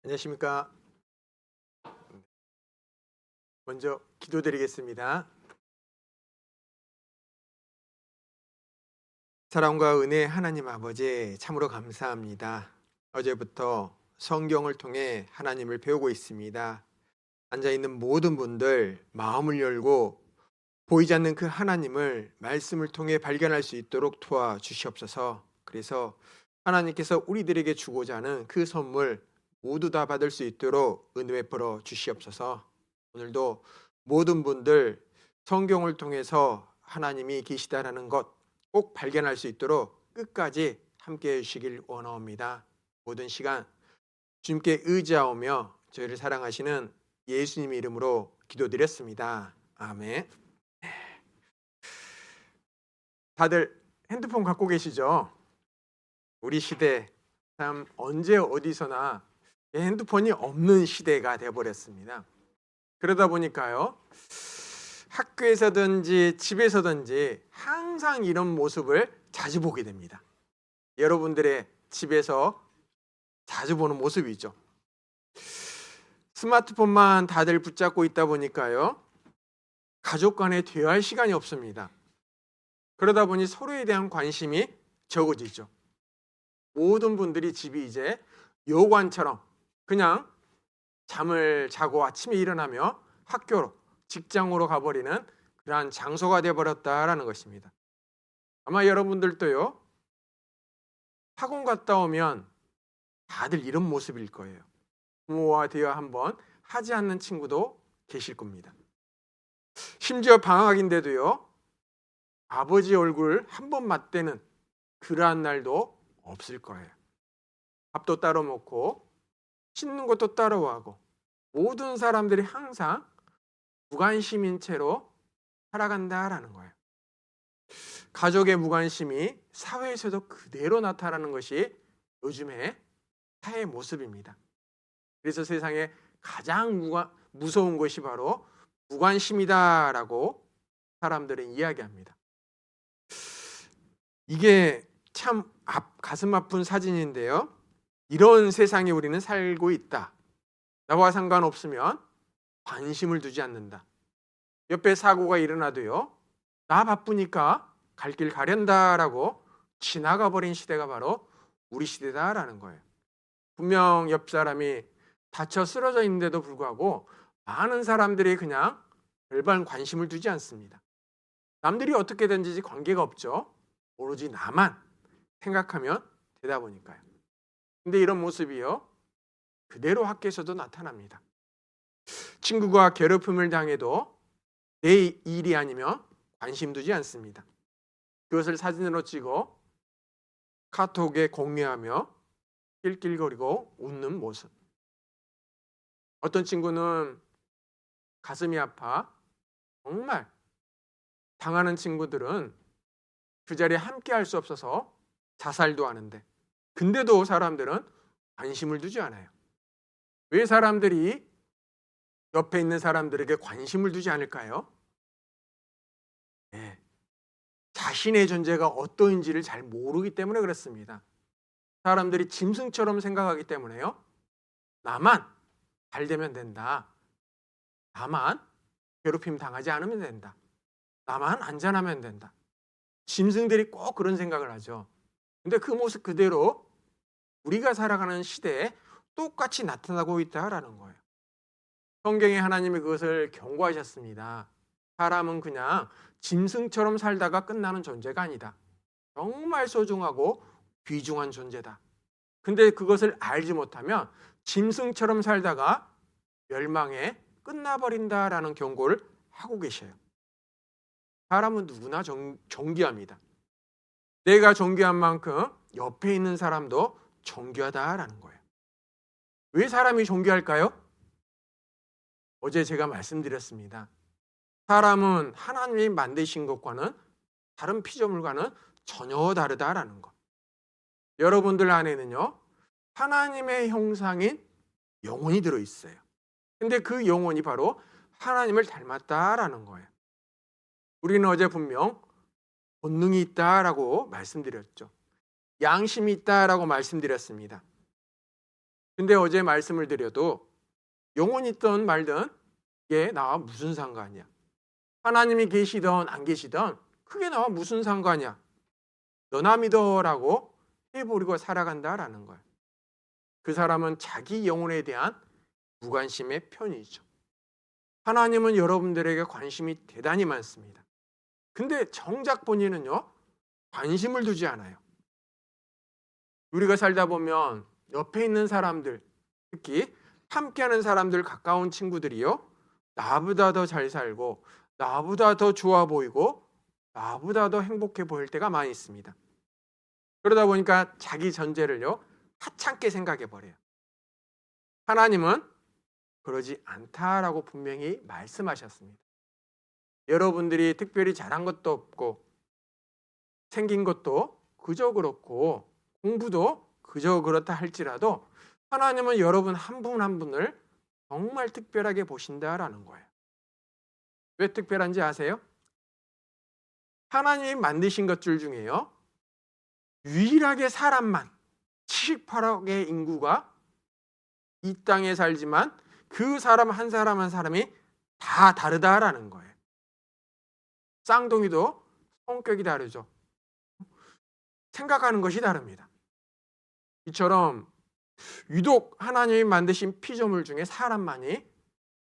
안녕하십니까. 먼저 기도드리겠습니다. 사랑과 은혜 하나님 아버지 참으로 감사합니다. 어제부터 성경을 통해 하나님을 배우고 있습니다. 앉아있는 모든 분들 마음을 열고 보이지 않는 그 하나님을 말씀을 통해 발견할 수 있도록 도와주시옵소서. 그래서 하나님께서 우리들에게 주고자 하는 그 선물 모두 다 받을 수 있도록 은혜 베풀어 주시옵소서. 오늘도 모든 분들 성경을 통해서 하나님이 계시다라는 것 꼭 발견할 수 있도록 끝까지 함께해 주시길 원하옵니다. 모든 시간 주님께 의지하오며 저희를 사랑하시는 예수님 이름으로 기도드렸습니다. 아멘. 다들 핸드폰 갖고 계시죠? 우리 시대 참 언제 어디서나 핸드폰이 없는 시대가 되어버렸습니다. 그러다 보니까요, 학교에서든지 집에서든지 항상 이런 모습을 자주 보게 됩니다. 여러분들의 집에서 자주 보는 모습이죠. 스마트폰만 다들 붙잡고 있다 보니까요, 가족 간에 대화할 시간이 없습니다. 그러다 보니 서로에 대한 관심이 적어지죠. 모든 분들이 집이 이제 요관처럼 그냥 잠을 자고 아침에 일어나며 학교로, 직장으로 가버리는 그러한 장소가 되어버렸다라는 것입니다. 아마 여러분들도요, 학원 갔다 오면 다들 이런 모습일 거예요. 부모와 대화 한번 하지 않는 친구도 계실 겁니다. 심지어 방학인데도요, 아버지 얼굴 한번 맞대는 그러한 날도 없을 거예요. 밥도 따로 먹고 씻는 것도 따로 하고 모든 사람들이 항상 무관심인 채로 살아간다라는 거예요. 가족의 무관심이 사회에서도 그대로 나타나는 것이 요즘의 사회의 모습입니다. 그래서 세상에 가장 무서운 것이 바로 무관심이다라고 사람들은 이야기합니다. 이게 참 가슴 아픈 사진인데요. 이런 세상에 우리는 살고 있다. 나와 상관없으면 관심을 두지 않는다. 옆에 사고가 일어나도요, 나 바쁘니까 갈 길 가련다라고 지나가 버린 시대가 바로 우리 시대다라는 거예요. 분명 옆 사람이 다쳐 쓰러져 있는데도 불구하고 많은 사람들이 그냥 별반 관심을 두지 않습니다. 남들이 어떻게 된지 관계가 없죠. 오로지 나만 생각하면 되다 보니까요. 근데 이런 모습이요, 그대로 학교에서도 나타납니다. 친구가 괴롭힘을 당해도 내 일이 아니면 관심 두지 않습니다. 그것을 사진으로 찍어 카톡에 공유하며 낄낄거리고 웃는 모습. 어떤 친구는 가슴이 아파 정말 당하는 친구들은 그 자리에 함께 할 수 없어서 자살도 하는데, 근데도 사람들은 관심을 두지 않아요. 왜 사람들이 옆에 있는 사람들에게 관심을 두지 않을까요? 네. 자신의 존재가 어떠한지를 잘 모르기 때문에 그렇습니다. 사람들이 짐승처럼 생각하기 때문에요. 나만 잘 되면 된다. 나만 괴롭힘 당하지 않으면 된다. 나만 안전하면 된다. 짐승들이 꼭 그런 생각을 하죠. 근데 그 모습 그대로 우리가 살아가는 시대에 똑같이 나타나고 있다라는 거예요. 성경에 하나님이 그것을 경고하셨습니다. 사람은 그냥 짐승처럼 살다가 끝나는 존재가 아니다. 정말 소중하고 귀중한 존재다. 근데 그것을 알지 못하면 짐승처럼 살다가 멸망에 끝나버린다라는 경고를 하고 계셔요. 사람은 누구나 존귀합니다. 내가 존귀한 만큼 옆에 있는 사람도 존귀하다라는 거예요. 왜 사람이 존귀할까요? 어제 제가 말씀드렸습니다. 사람은 하나님이 만드신 것과는 다른 피조물과는 전혀 다르다라는 것. 여러분들 안에는요, 하나님의 형상인 영혼이 들어있어요. 근데 그 영혼이 바로 하나님을 닮았다라는 거예요. 우리는 어제 분명 본능이 있다라고 말씀드렸죠. 양심이 있다라고 말씀드렸습니다. 근데 어제 말씀을 드려도 영혼이 있든 말든 이게 나와 무슨 상관이야. 하나님이 계시든 안 계시든 그게 나와 무슨 상관이야. 너나 믿어라고 해버리고 살아간다라는 거야. 그 사람은 자기 영혼에 대한 무관심의 편이죠. 하나님은 여러분들에게 관심이 대단히 많습니다. 근데 정작 본인은요, 관심을 두지 않아요. 우리가 살다 보면 옆에 있는 사람들, 특히 함께하는 사람들, 가까운 친구들이요, 나보다 더 잘 살고 나보다 더 좋아 보이고 나보다 더 행복해 보일 때가 많이 있습니다. 그러다 보니까 자기 전제를요, 하찮게 생각해 버려요. 하나님은 그러지 않다라고 분명히 말씀하셨습니다. 여러분들이 특별히 잘한 것도 없고 생긴 것도 그저 그렇고 공부도 그저 그렇다 할지라도 하나님은 여러분 한 분 한 분을 정말 특별하게 보신다라는 거예요. 왜 특별한지 아세요? 하나님이 만드신 것들 중에요, 유일하게 사람만 78억의 인구가 이 땅에 살지만 그 사람 한 사람 한 사람이 다 다르다라는 거예요. 쌍둥이도 성격이 다르죠. 생각하는 것이 다릅니다. 이처럼 유독 하나님이 만드신 피조물 중에 사람만이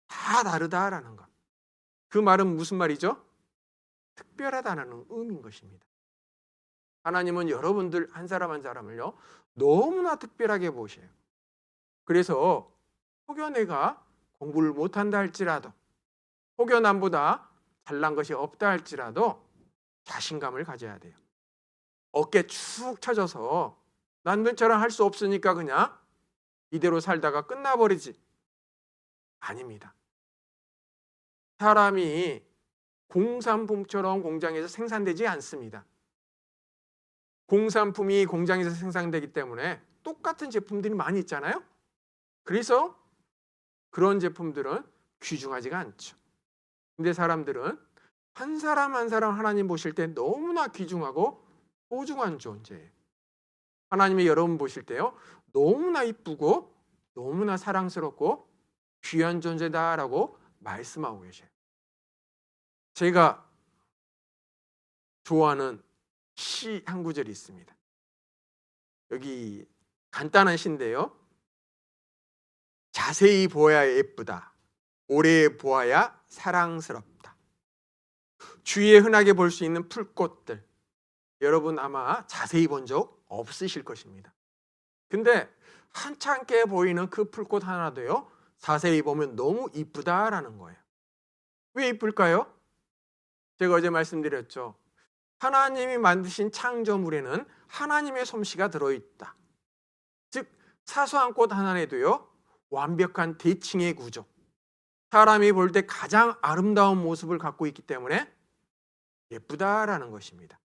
다 다르다라는 것. 그 말은 무슨 말이죠? 특별하다는 의미인 것입니다. 하나님은 여러분들 한 사람 한 사람을요, 너무나 특별하게 보셔요. 그래서 혹여 내가 공부를 못한다 할지라도, 혹여 남보다 잘난 것이 없다 할지라도 자신감을 가져야 돼요. 어깨 축 처져서 난 너처럼 할 수 없으니까 그냥 이대로 살다가 끝나버리지. 아닙니다. 사람이 공산품처럼 공장에서 생산되지 않습니다. 공산품이 공장에서 생산되기 때문에 똑같은 제품들이 많이 있잖아요. 그래서 그런 제품들은 귀중하지가 않죠. 근데 사람들은 한 사람 한 사람 하나님 보실 때 너무나 귀중하고 소중한 존재예요. 하나님이 여러분 보실 때요, 너무나 이쁘고 너무나 사랑스럽고 귀한 존재다라고 말씀하고 계셔요. 제가 좋아하는 시 한 구절이 있습니다. 여기 간단한 시인데요, 자세히 보아야 예쁘다, 오래 보아야 사랑스럽다. 주위에 흔하게 볼 수 있는 풀꽃들, 여러분 아마 자세히 본 적 없으실 것입니다. 근데 한참게 보이는 그 풀꽃 하나도요, 자세히 보면 너무 이쁘다라는 거예요. 왜 이쁠까요? 제가 어제 말씀드렸죠. 하나님이 만드신 창조물에는 하나님의 솜씨가 들어있다. 즉 사소한 꽃 하나에도요, 완벽한 대칭의 구조, 사람이 볼 때 가장 아름다운 모습을 갖고 있기 때문에 예쁘다라는 것입니다.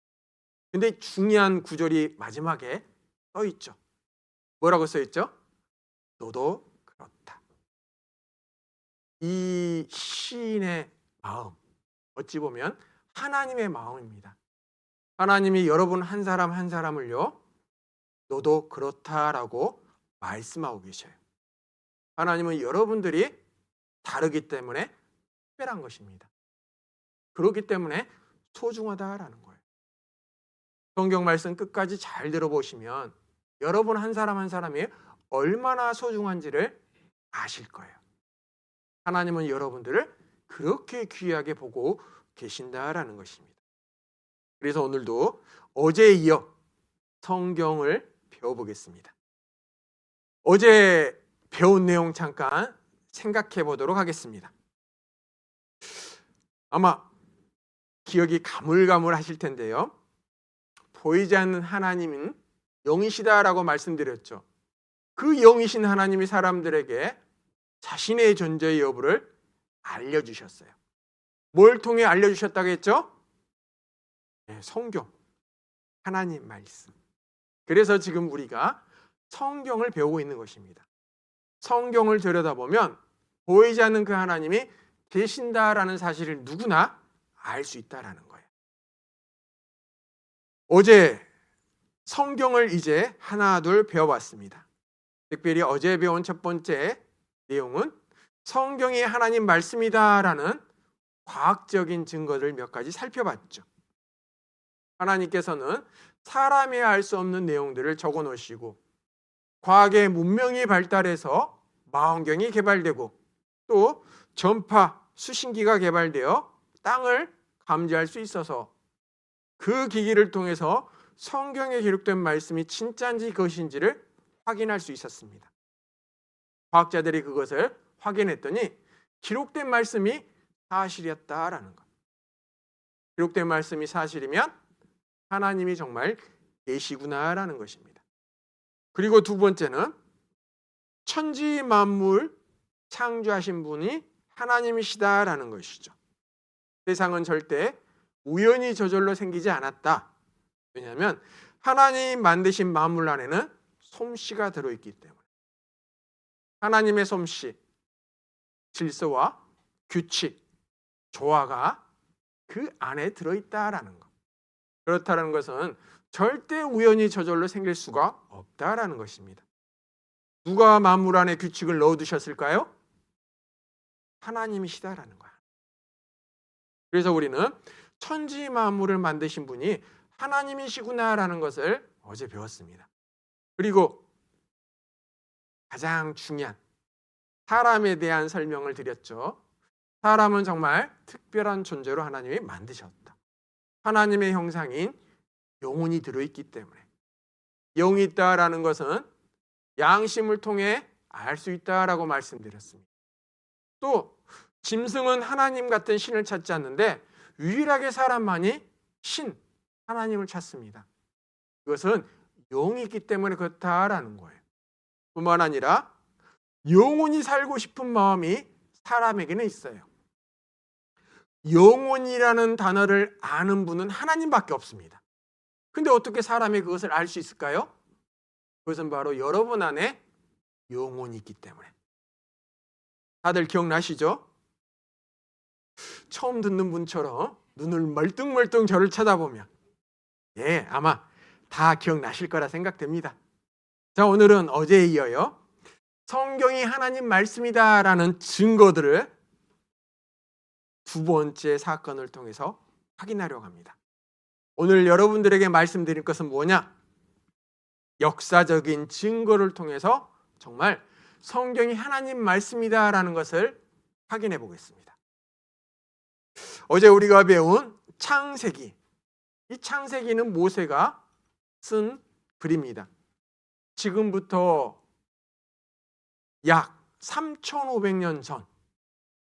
근데 중요한 구절이 마지막에 써 있죠. 뭐라고 써 있죠? 너도 그렇다. 이 시인의 마음, 어찌 보면 하나님의 마음입니다. 하나님이 여러분 한 사람 한 사람을요, 너도 그렇다라고 말씀하고 계셔요. 하나님은 여러분들이 다르기 때문에 특별한 것입니다. 그렇기 때문에 소중하다라는 거예요. 성경 말씀 끝까지 잘 들어보시면 여러분 한 사람 한 사람이 얼마나 소중한지를 아실 거예요. 하나님은 여러분들을 그렇게 귀하게 보고 계신다라는 것입니다. 그래서 오늘도 어제에 이어 성경을 배워보겠습니다. 어제 배운 내용 잠깐 생각해 보도록 하겠습니다. 아마 기억이 가물가물하실 텐데요, 보이지 않는 하나님은 영이시다라고 말씀드렸죠. 그 영이신 하나님이 사람들에게 자신의 존재의 여부를 알려주셨어요. 뭘 통해 알려주셨다고 했죠? 네, 성경, 하나님 말씀. 그래서 지금 우리가 성경을 배우고 있는 것입니다. 성경을 들여다보면 보이지 않는 그 하나님이 계신다라는 사실을 누구나 알 수 있다라는 거예요. 어제 성경을 이제 하나 둘 배워봤습니다. 특별히 어제 배운 첫 번째 내용은 성경이 하나님 말씀이다라는 과학적인 증거를 몇 가지 살펴봤죠. 하나님께서는 사람이 알 수 없는 내용들을 적어 놓으시고 과학의 문명이 발달해서 망원경이 개발되고 또 전파, 수신기가 개발되어 땅을 감지할 수 있어서 그 기기를 통해서 성경에 기록된 말씀이 진짜인지 것인지를 확인할 수 있었습니다. 과학자들이 그것을 확인했더니 기록된 말씀이 사실이었다라는 것. 기록된 말씀이 사실이면 하나님이 정말 계시구나라는 것입니다. 그리고 두 번째는 천지 만물 창조하신 분이 하나님이시다라는 것이죠. 세상은 절대 우연히 저절로 생기지 않았다. 왜냐하면 하나님이 만드신 만물 안에는 솜씨가 들어있기 때문에 하나님의 솜씨, 질서와 규칙, 조화가 그 안에 들어있다라는 것. 그렇다는 것은 절대 우연히 저절로 생길 수가 없다라는 것입니다. 누가 만물 안에 규칙을 넣어두셨을까요? 하나님이시다라는 거야. 그래서 우리는 천지 만물을 만드신 분이 하나님이시구나라는 것을 어제 배웠습니다. 그리고 가장 중요한 사람에 대한 설명을 드렸죠. 사람은 정말 특별한 존재로 하나님이 만드셨다. 하나님의 형상인 영혼이 들어있기 때문에 영이 있다라는 것은 양심을 통해 알 수 있다라고 말씀드렸습니다. 또 짐승은 하나님 같은 신을 찾지 않는데 유일하게 사람만이 신, 하나님을 찾습니다. 그것은 영이 있기 때문에 그렇다라는 거예요. 뿐만 아니라 영원히 살고 싶은 마음이 사람에게는 있어요. 영혼이라는 단어를 아는 분은 하나님밖에 없습니다. 근데 어떻게 사람이 그것을 알 수 있을까요? 그것은 바로 여러분 안에 영혼이 있기 때문에. 다들 기억나시죠? 처음 듣는 분처럼 눈을 멀뚱멀뚱 저를 쳐다보면 아마 다 기억나실 거라 생각됩니다. 자, 오늘은 어제에 이어요. 성경이 하나님 말씀이다라는 증거들을 두 번째 사건을 통해서 확인하려고 합니다. 오늘 여러분들에게 말씀드릴 것은 뭐냐? 역사적인 증거를 통해서 정말 성경이 하나님 말씀이다라는 것을 확인해 보겠습니다. 어제 우리가 배운 창세기, 이 창세기는 모세가 쓴 글입니다. 지금부터 약 3,500년 전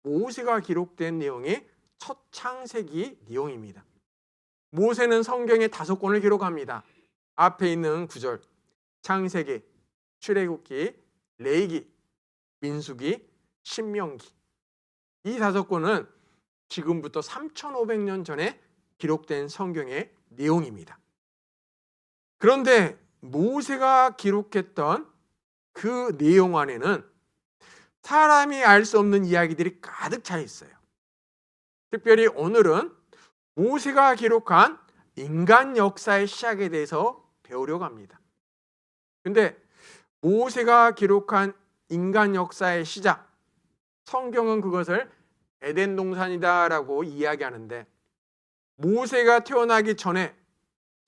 모세가 기록된 내용이 첫 창세기 내용입니다. 모세는 성경의 5권을 기록합니다. 앞에 있는 구절, 창세기, 출애굽기, 레위기, 민수기, 신명기. 이 5권은 지금부터 3,500년 전에 기록된 성경의 내용입니다. 그런데 모세가 기록했던 그 내용 안에는 사람이 알 수 없는 이야기들이 가득 차 있어요. 특별히 오늘은 모세가 기록한 인간 역사의 시작에 대해서 배우려고 합니다. 근데 모세가 기록한 인간 역사의 시작, 성경은 그것을 에덴 동산이다라고 이야기하는데 모세가 태어나기 전에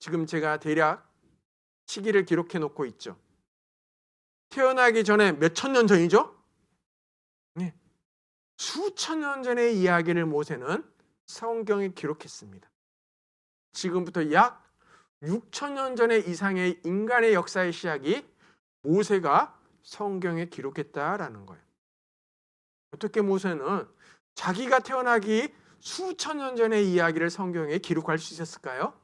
지금 제가 대략 시기를 기록해 놓고 있죠. 태어나기 전에 몇 천 년 전이죠? 네. 수천 년 전의 이야기를 모세는 성경에 기록했습니다. 지금부터 약 6천 년 전의 이상의 인간의 역사의 시작이 모세가 성경에 기록했다라는 거예요. 어떻게 모세는 자기가 태어나기 수천 년 전의 이야기를 성경에 기록할 수 있었을까요?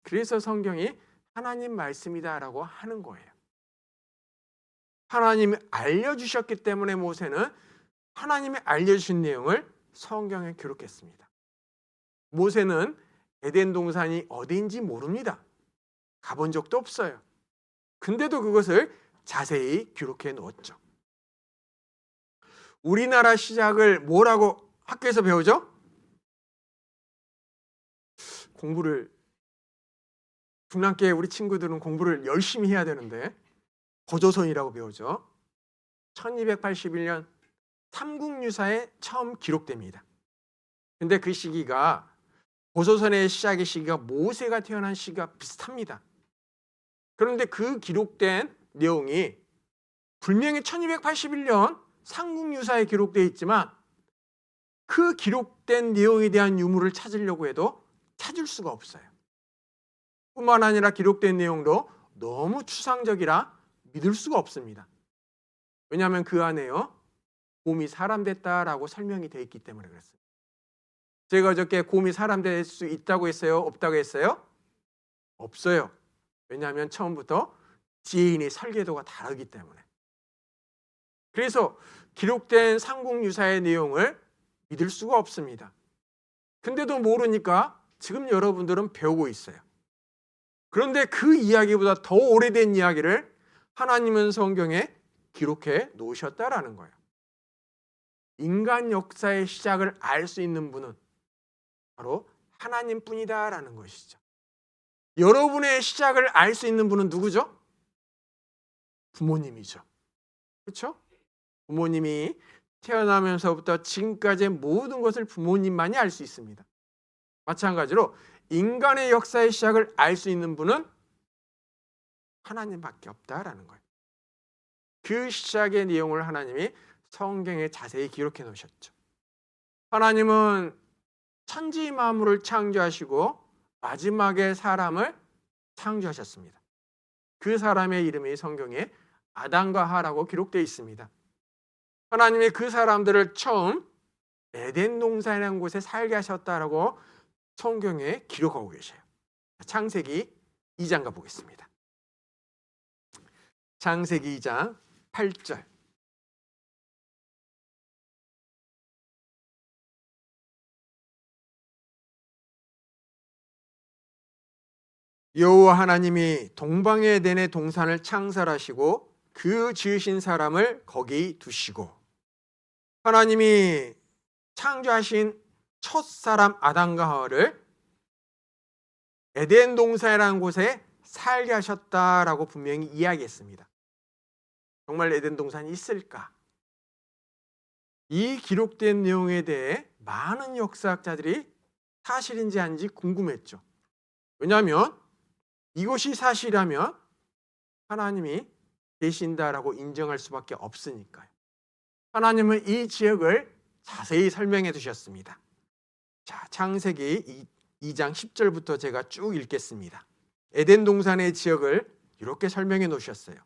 그래서 성경이 하나님 말씀이다라고 하는 거예요. 하나님이 알려주셨기 때문에 모세는 하나님이 알려주신 내용을 성경에 기록했습니다. 모세는 에덴 동산이 어디인지 모릅니다. 가본 적도 없어요. 근데도 그것을 자세히 기록해 놓았죠. 우리나라 시작을 뭐라고 학교에서 배우죠? 중랑교회 우리 친구들은 공부를 열심히 해야 되는데 고조선이라고 배우죠. 1281년 삼국유사에 처음 기록됩니다. 근데 그 시기가 고조선의 시작의 시기가 모세가 태어난 시기가 비슷합니다. 그런데 그 기록된 내용이 분명히 1281년 삼국유사에 기록되어 있지만 그 기록된 내용에 대한 유물을 찾으려고 해도 찾을 수가 없어요. 뿐만 아니라 기록된 내용도 너무 추상적이라 믿을 수가 없습니다. 왜냐하면 그 안에요, 곰이 사람 됐다라고 설명이 되어 있기 때문에 그렇습니다. 제가 어저께 곰이 사람 될 수 있다고 했어요? 없다고 했어요? 없어요. 왜냐하면 처음부터 지혜인의 설계도가 다르기 때문에. 그래서 기록된 삼국유사의 내용을 믿을 수가 없습니다. 근데도 모르니까 지금 여러분들은 배우고 있어요. 그런데 그 이야기보다 더 오래된 이야기를 하나님은 성경에 기록해 놓으셨다라는 거예요. 인간 역사의 시작을 알 수 있는 분은 바로 하나님뿐이다라는 것이죠. 여러분의 시작을 알 수 있는 분은 누구죠? 부모님이죠. 그렇죠? 부모님이 태어나면서부터 지금까지의 모든 것을 부모님만이 알 수 있습니다. 마찬가지로 인간의 역사의 시작을 알 수 있는 분은 하나님밖에 없다라는 거예요. 그 시작의 내용을 하나님이 성경에 자세히 기록해 놓으셨죠. 하나님은 천지 만물을 창조하시고 마지막에 사람을 창조하셨습니다. 그 사람의 이름이 성경에 아담과 하라고 기록되어 있습니다. 하나님이 그 사람들을 처음 에덴 동산이라는 곳에 살게 하셨다라고 성경에 기록하고 계셔요. 창세기 2장 가보겠습니다. 창세기 2장 8절. 여호와 하나님이 동방의 에덴의 동산을 창설하시고 그 지으신 사람을 거기 두시고, 하나님이 창조하신 첫 사람 아담과 하와를 에덴 동산이라는 곳에 살게 하셨다라고 분명히 이야기했습니다. 정말 에덴 동산이 있을까? 이 기록된 내용에 대해 많은 역사학자들이 사실인지 아닌지 궁금했죠. 왜냐하면 이것이 사실이라면 하나님이 계신다라고 인정할 수밖에 없으니까요. 하나님은 이 지역을 자세히 설명해 두셨습니다. 자, 창세기 2장 10절부터 제가 쭉 읽겠습니다. 에덴 동산의 지역을 이렇게 설명해 놓으셨어요.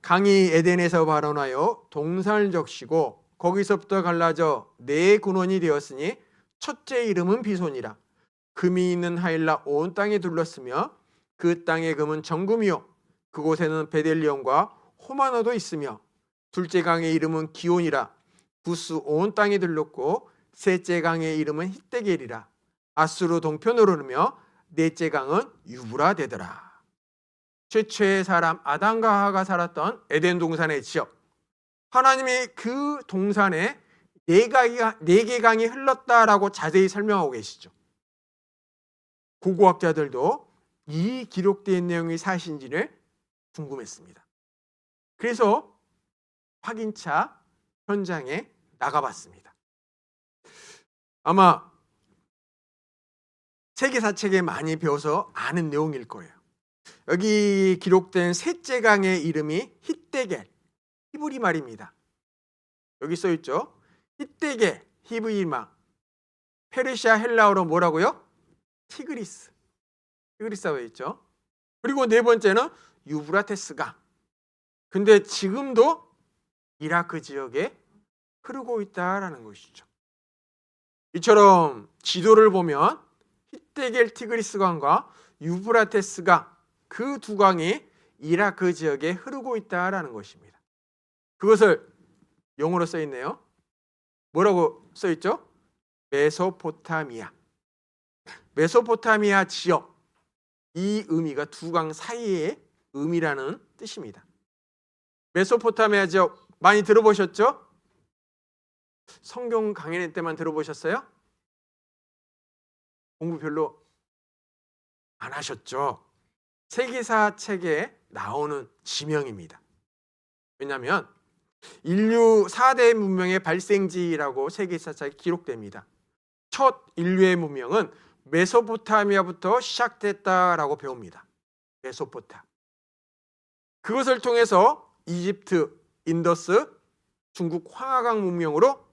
강이 에덴에서 발원하여 동산을 적시고 거기서부터 갈라져 네 근원이 되었으니 첫째 이름은 비손이라. 금이 있는 하일라 온 땅에 둘렀으며 그 땅의 금은 정금이요 그곳에는 베델리엄과 호마노도 있으며, 둘째 강의 이름은 기온이라. 부스 온 땅에 둘렀고 셋째 강의 이름은 hit데겔이라. 아수르 동편으로 흐르며 넷째 강은 유브라 되더라. 최초의 사람 아담과 하와가 살았던 에덴 동산의 지역, 하나님이 그 동산에 네 개 강이 흘렀다라고 자세히 설명하고 계시죠. 고고학자들도 이 기록된 내용이 사실인지를 궁금했습니다. 그래서 확인차 현장에 나가봤습니다. 아마 세계사책에 많이 배워서 아는 내용일 거예요. 여기 기록된 셋째 강의 이름이 hit데겔, 히브리 말입니다. 여기 써있죠. hit데겔, 히브리 말. 페르시아 헬라어로 뭐라고요? 티그리스라고 있죠. 그리고 네 번째는 유브라테스 강. 근데 지금도 이라크 지역에 흐르고 있다라는 것이죠. 이처럼 지도를 보면 hit데겔 티그리스 강과 유브라테스 강, 그 두 강이 이라크 지역에 흐르고 있다라는 것입니다. 그것을 영어로 써 있네요. 뭐라고 써 있죠? 메소포타미아. 메소포타미아 지역, 이 의미가 두 강 사이의 의미라는 뜻입니다. 메소포타미아 지역 많이 들어보셨죠? 성경 강연 때만 들어보셨어요? 공부 별로 안 하셨죠? 세계사 책에 나오는 지명입니다. 왜냐하면 인류 4대 문명의 발생지라고 세계사책에 기록됩니다. 첫 인류의 문명은 메소포타미아부터 시작됐다라고 배웁니다. 메소포타. 그것을 통해서 이집트, 인더스, 중국 황하강 문명으로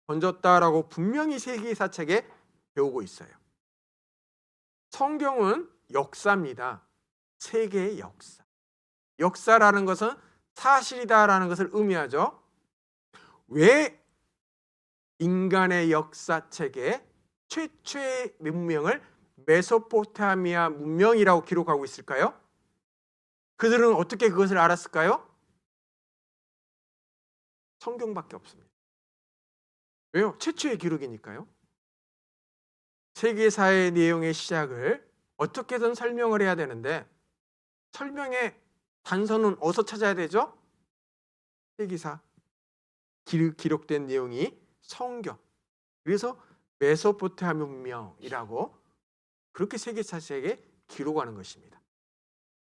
번졌다라고 분명히 세계사책에 배우고 있어요. 성경은 역사입니다. 세계의 역사. 역사라는 것은 사실이다라는 것을 의미하죠. 왜 인간의 역사책에 최초의 문명을 메소포타미아 문명이라고 기록하고 있을까요? 그들은 어떻게 그것을 알았을까요? 성경밖에 없습니다. 왜요? 최초의 기록이니까요. 세계사의 내용의 시작을 어떻게든 설명을 해야 되는데 설명의 단서는 어디서 찾아야 되죠? 세계사. 기록된 내용이 성경. 그래서 메소포타미아 문명이라고 그렇게 세계사책에 기록하는 것입니다.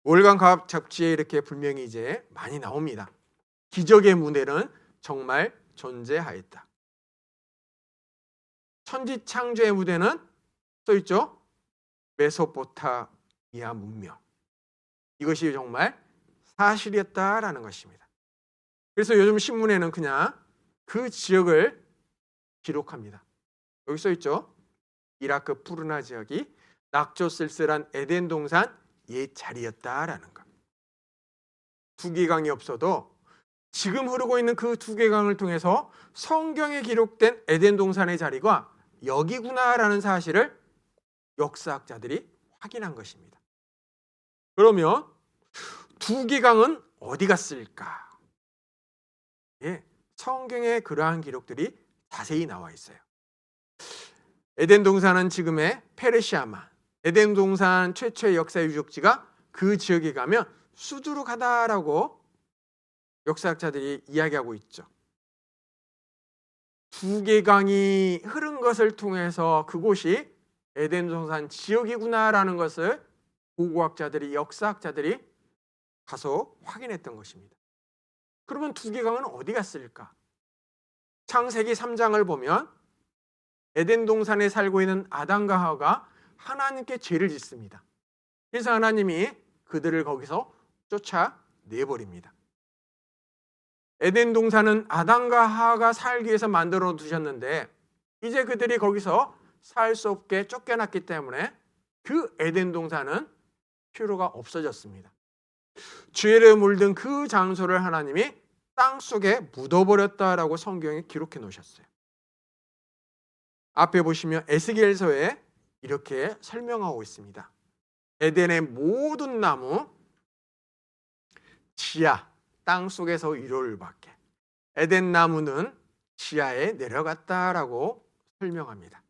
월간 과학 잡지에 이렇게 분명히 이제 많이 나옵니다. 기적의 문헌은 정말 존재하였다. 천지 창조의 무대는 써 있죠. 메소포타미아 문명. 이것이 정말 사실이었다라는 것입니다. 그래서 요즘 신문에는 그냥 그 지역을 기록합니다. 여기 써 있죠. 이라크 푸르나 지역이 낙조 쓸쓸한 에덴 동산 옛 자리였다라는 것. 두개강이 없어도 지금 흐르고 있는 그 두개강을 통해서 성경에 기록된 에덴 동산의 자리가 여기구나라는 사실을 역사학자들이 확인한 것입니다. 그러면 두개강은 어디 갔을까? 예, 성경에 그러한 기록들이 자세히 나와 있어요. 에덴 동산은 지금의 페르시아만, 에덴 동산 최초의 역사 유적지가 그 지역에 가면 수두룩하다라고 역사학자들이 이야기하고 있죠. 두개강이 흐른 것을 통해서 그곳이 에덴 동산 지역이구나라는 것을 고고학자들이, 역사학자들이 가서 확인했던 것입니다. 그러면 두개강은 어디 갔을까? 창세기 3장을 보면 에덴 동산에 살고 있는 아담과 하와가 하나님께 죄를 짓습니다. 그래서 하나님이 그들을 거기서 쫓아내버립니다. 에덴 동산은 아담과 하와가 살기 위해서 만들어 두셨는데 이제 그들이 거기서 살 수 없게 쫓겨났기 때문에 그 에덴 동산은 필요가 없어졌습니다. 죄를 물든 그 장소를 하나님이 땅속에 묻어버렸다라고 성경에 기록해 놓으셨어요. 앞에 보시면 에스겔서에 이렇게 설명하고 있습니다. 에덴의 모든 나무 지하 땅속에서 위로를 받게 에덴 나무는 지하에 내려갔다라고 설명합니다.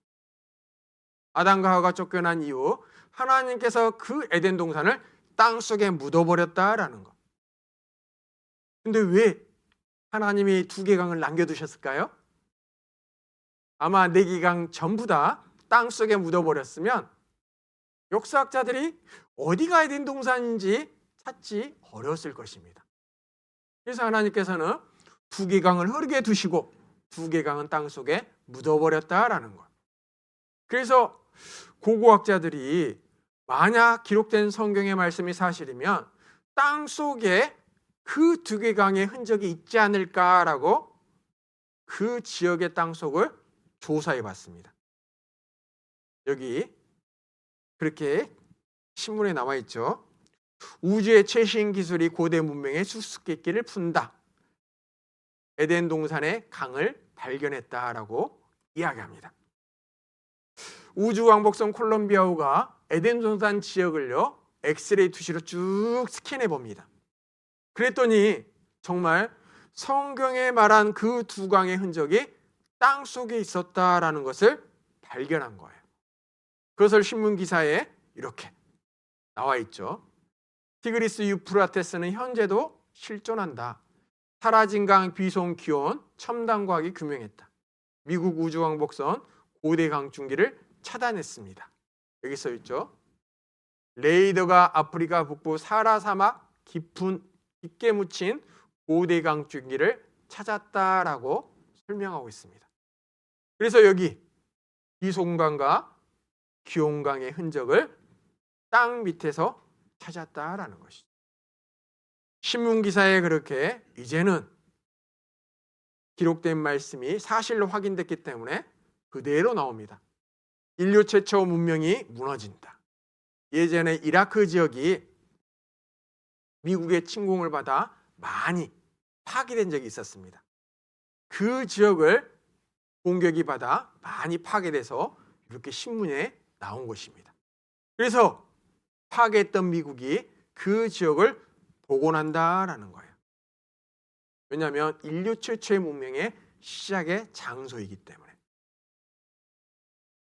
아담과 하와가 쫓겨난 이후 하나님께서 그 에덴 동산을 땅속에 묻어버렸다라는 것. 근데 왜 하나님이 두개강을 남겨두셨을까요? 아마 네개강 전부 다 땅속에 묻어버렸으면 역사학자들이 어디가 에덴 동산인지 찾지 어려웠을 것입니다. 그래서 하나님께서는 두개강을 흐르게 두시고 두개강은 땅속에 묻어버렸다라는 것. 그래서 고고학자들이 만약 기록된 성경의 말씀이 사실이면 땅속에 그 두개강의 흔적이 있지 않을까라고 그 지역의 땅속을 조사해 봤습니다. 여기 그렇게 신문에 나와 있죠. 우주의 최신 기술이 고대 문명의 수수께끼를 푼다. 에덴 동산의 강을 발견했다라고 이야기합니다. 우주왕복선 콜럼비아호가 에덴 동산 지역을요 엑스레이 투시로 쭉 스캔해 봅니다. 그랬더니 정말 성경에 말한 그 두 강의 흔적이 땅 속에 있었다라는 것을 발견한 거예요. 그것을 신문 기사에 이렇게 나와 있죠. 티그리스 유프라테스는 현재도 실존한다. 사라진 강 비송 기온 첨단 과학이 규명했다. 미국 우주왕복선 고대 강중기를 차단했습니다. 여기 써 있죠. 레이더가 아프리카 북부 사라 사막 깊게 묻힌 고대강 줄기를 찾았다라고 설명하고 있습니다. 그래서 여기 이송강과 기온강의 흔적을 땅 밑에서 찾았다라는 것이죠. 신문기사에 그렇게 이제는 기록된 말씀이 사실로 확인됐기 때문에 그대로 나옵니다. 인류 최초 문명이 무너진다. 예전에 이라크 지역이 미국의 침공을 받아 많이 파괴된 적이 있었습니다. 그 지역을 공격이 받아 많이 파괴돼서 이렇게 신문에 나온 것입니다. 그래서 파괴했던 미국이 그 지역을 복원한다라는 거예요. 왜냐하면 인류 최초의 문명의 시작의 장소이기 때문에.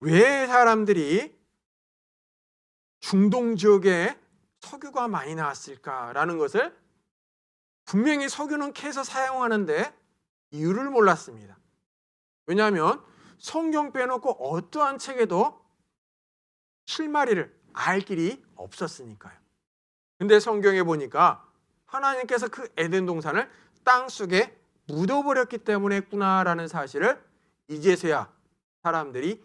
왜 사람들이 중동 지역에 석유가 많이 나왔을까라는 것을 분명히 석유는 캐서 사용하는데 이유를 몰랐습니다. 왜냐하면 성경 빼놓고 어떠한 책에도 실마리를 알 길이 없었으니까요. 근데 성경에 보니까 하나님께서 그 에덴 동산을 땅속에 묻어버렸기 때문에 했구나라는 사실을 이제서야 사람들이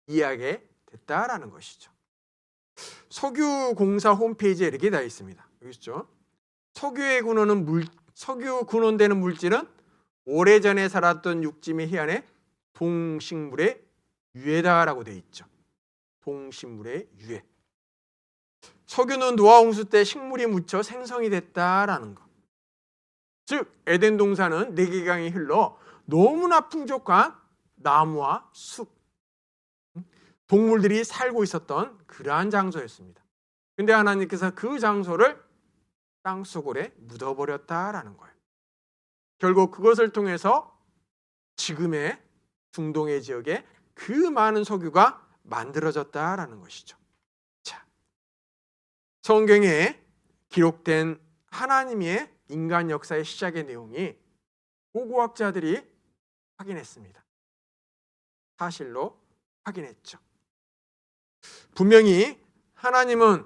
이해하게 됐다라는 것이죠. 석유공사 홈페이지에 이렇게 되어 있습니다. 여기 있죠. 석유 근원되는 물질은 오래전에 살았던 육지의 해안의 동식물의 유해다라고 되어 있죠. 동식물의 유해. 석유는 노아 홍수 때 식물이 묻혀 생성이 됐다라는 것. 즉 에덴 동산은 내기강이 흘러 너무나 풍족한 나무와 숲, 동물들이 살고 있었던 그러한 장소였습니다. 근데 하나님께서 그 장소를 땅속에 묻어버렸다라는 거예요. 결국 그것을 통해서 지금의 중동의 지역에 그 많은 석유가 만들어졌다라는 것이죠. 자, 성경에 기록된 하나님의 인간 역사의 시작의 내용이 고고학자들이 확인했습니다. 사실로 확인했죠. 분명히 하나님은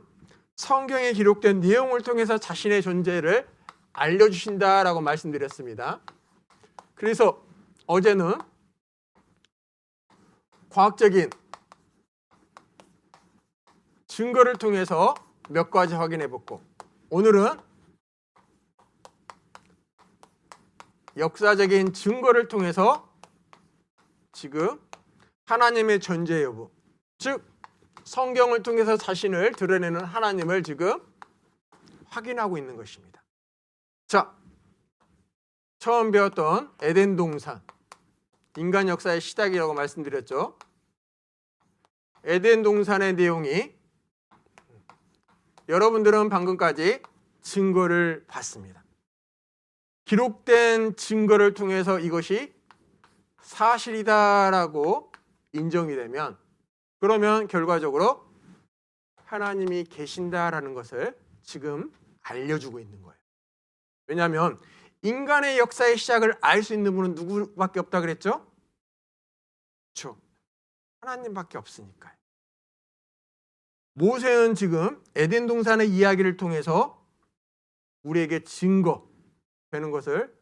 성경에 기록된 내용을 통해서 자신의 존재를 알려주신다라고 말씀드렸습니다. 그래서 어제는 과학적인 증거를 통해서 몇 가지 확인해봤고, 오늘은 역사적인 증거를 통해서 지금 하나님의 존재 여부, 즉 성경을 통해서 자신을 드러내는 하나님을 지금 확인하고 있는 것입니다. 자, 처음 배웠던 에덴 동산, 인간 역사의 시작이라고 말씀드렸죠. 에덴 동산의 내용이 여러분들은 방금까지 증거를 봤습니다. 기록된 증거를 통해서 이것이 사실이다라고 인정이 되면, 그러면 결과적으로 하나님이 계신다라는 것을 지금 알려주고 있는 거예요. 왜냐하면 인간의 역사의 시작을 알 수 있는 분은 누구밖에 없다 그랬죠? 그렇죠. 하나님밖에 없으니까요. 모세는 지금 에덴 동산의 이야기를 통해서 우리에게 증거 되는 것을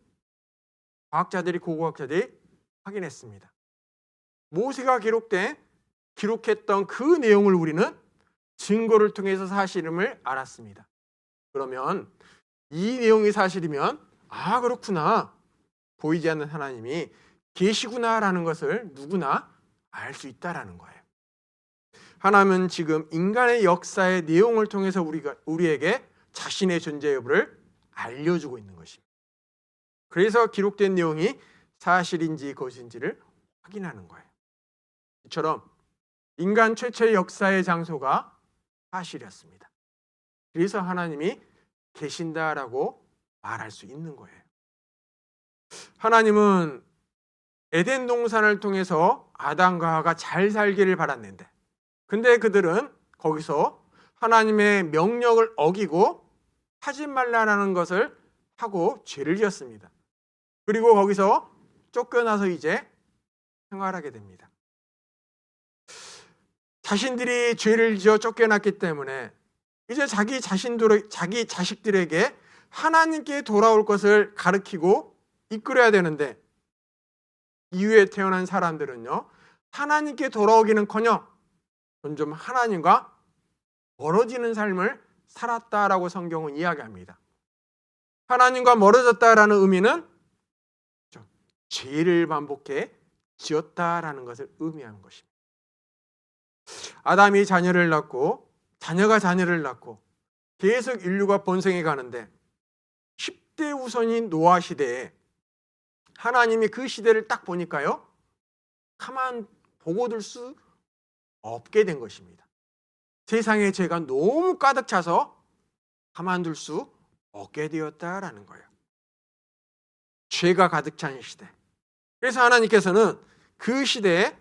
고고학자들이 확인했습니다. 모세가 기록했던 그 내용을 우리는 증거를 통해서 사실임을 알았습니다. 그러면 이 내용이 사실이면 그렇구나, 보이지 않는 하나님이 계시구나라는 것을 누구나 알 수 있다라는 거예요. 하나님은 지금 인간의 역사의 내용을 통해서 우리에게 자신의 존재 여부를 알려주고 있는 것입니다. 그래서 기록된 내용이 사실인지 거짓인지를 확인하는 거예요. 이처럼 인간 최초의 역사의 장소가 사실이었습니다. 그래서 하나님이 계신다라고 말할 수 있는 거예요. 하나님은 에덴 동산을 통해서 아담과 하와가 잘 살기를 바랐는데, 근데 그들은 거기서 하나님의 명령을 어기고 하지 말라는 것을 하고 죄를 지었습니다. 그리고 거기서 쫓겨나서 이제 생활하게 됩니다. 자신들이 죄를 지어 쫓겨났기 때문에 이제 자기 자식들에게 하나님께 돌아올 것을 가르치고 이끌어야 되는데 이후에 태어난 사람들은요, 하나님께 돌아오기는커녕 점점 하나님과 멀어지는 삶을 살았다라고 성경은 이야기합니다. 하나님과 멀어졌다라는 의미는 죄를 반복해 지었다라는 것을 의미하는 것입니다. 아담이 자녀를 낳고 자녀가 자녀를 낳고 계속 인류가 번성해 가는데 10대 후손인 노아 시대에 하나님이 그 시대를 딱 보니까요, 가만 보고 둘 수 없게 된 것입니다. 세상에 죄가 너무 가득 차서 가만둘 수 없게 되었다라는 거예요. 죄가 가득 찬 시대. 그래서 하나님께서는 그 시대에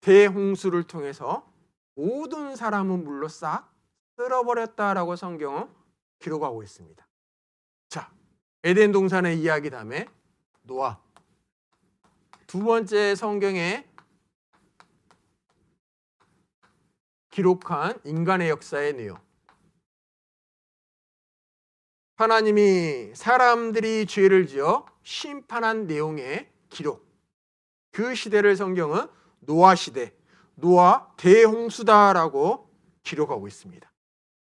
대홍수를 통해서 모든 사람은 물로 싹 쓸어버렸다라고 성경은 기록하고 있습니다. 자, 에덴 동산의 이야기 다음에 노아. 두 번째 성경에 기록한 인간의 역사의 내용. 하나님이 사람들이 죄를 지어 심판한 내용의 기록. 그 시대를 성경은 노아 시대, 노아 대홍수다라고 기록하고 있습니다.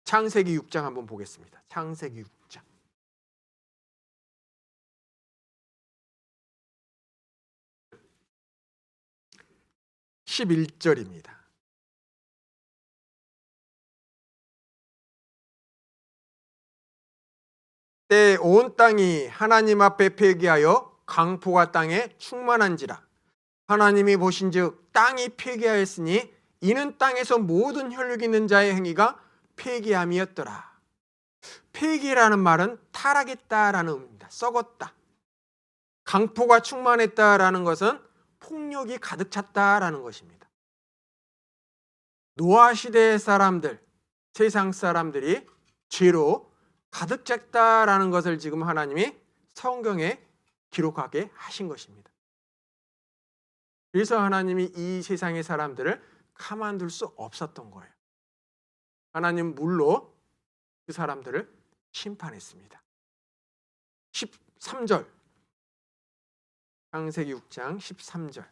창세기 6장 한번 보겠습니다. 창세기 6장. (11절입니다) 때 온 땅이 하나님 앞에 폐기하여 강포가 땅에 충만한지라. 하나님이 보신즉 땅이 폐기하였으니 이는 땅에서 모든 혈육 있는 자의 행위가 폐기함이었더라. 폐기라는 말은 타락했다라는 의미입니다. 썩었다. 강포가 충만했다라는 것은 폭력이 가득 찼다라는 것입니다. 노아 시대의 사람들, 세상 사람들이 죄로 가득 찼다라는 것을 지금 하나님이 성경에 기록하게 하신 것입니다. 그래서 하나님이 이 세상의 사람들을 가만둘 수 없었던 거예요. 하나님 물로 그 사람들을 심판했습니다. 13절, 창세기 6장 13절.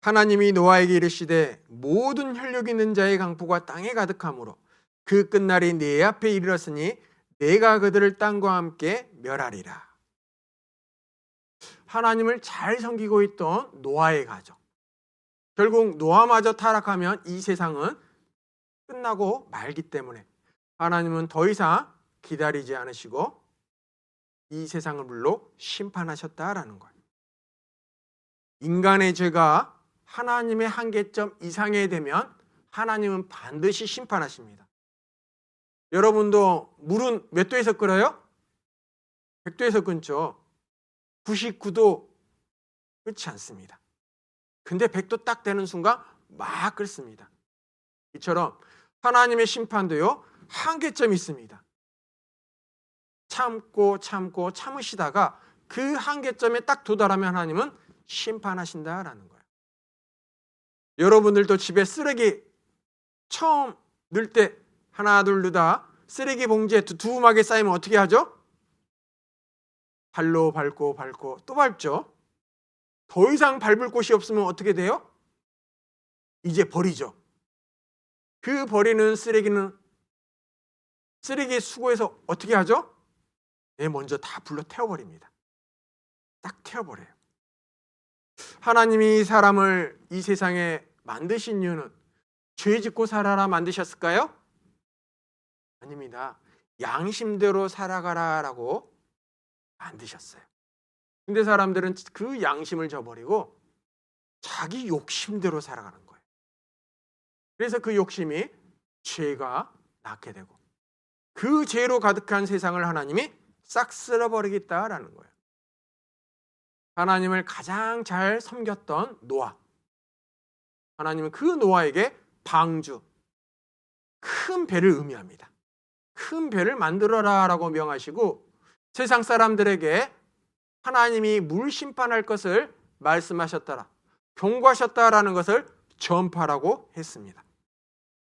하나님이 노아에게 이르시되 모든 혈육 있는 자의 강포가 땅에 가득하므로 그 끝날이 내 앞에 이르렀으니 내가 그들을 땅과 함께 멸하리라. 하나님을 잘 섬기고 있던 노아의 가족. 결국 노아마저 타락하면 이 세상은 끝나고 말기 때문에 하나님은 더 이상 기다리지 않으시고 이 세상을 물로 심판하셨다라는 거예요. 인간의 죄가 하나님의 한계점 이상에 되면 하나님은 반드시 심판하십니다. 여러분도 물은 몇 도에서 끓어요? 100도에서 끓죠. 99도 끓지 않습니다. 근데 100도 딱 되는 순간 막 끓습니다. 이처럼 하나님의 심판도요, 한계점이 있습니다. 참고 참으시다가 그 한계점에 딱 도달하면 하나님은 심판하신다라는 거예요. 여러분들도 집에 쓰레기 처음 넣을 때 하나 둘 넣다 쓰레기 봉지에 두툼하게 쌓이면 어떻게 하죠? 발로 밟고 또 밟죠. 더 이상 밟을 곳이 없으면 어떻게 돼요? 이제 버리죠. 그 버리는 쓰레기는 쓰레기 수거해서 어떻게 하죠? 먼저 다 불러 태워버립니다. 딱 태워버려요. 하나님이 사람을 이 세상에 만드신 이유는 죄 짓고 살아라 만드셨을까요? 아닙니다. 양심대로 살아가라라고 만드셨어요. 근데 사람들은 그 양심을 저버리고 자기 욕심대로 살아가는 거예요. 그래서 그 욕심이 죄가 낳게 되고 그 죄로 가득한 세상을 하나님이 싹 쓸어버리겠다라는 거예요. 하나님을 가장 잘 섬겼던 노아. 하나님은 그 노아에게 방주, 큰 배를 의미합니다. 큰 배를 만들어라 라고 명하시고 세상 사람들에게 하나님이 물 심판할 것을 말씀하셨더라, 경고하셨다라는 것을 전파라고 했습니다.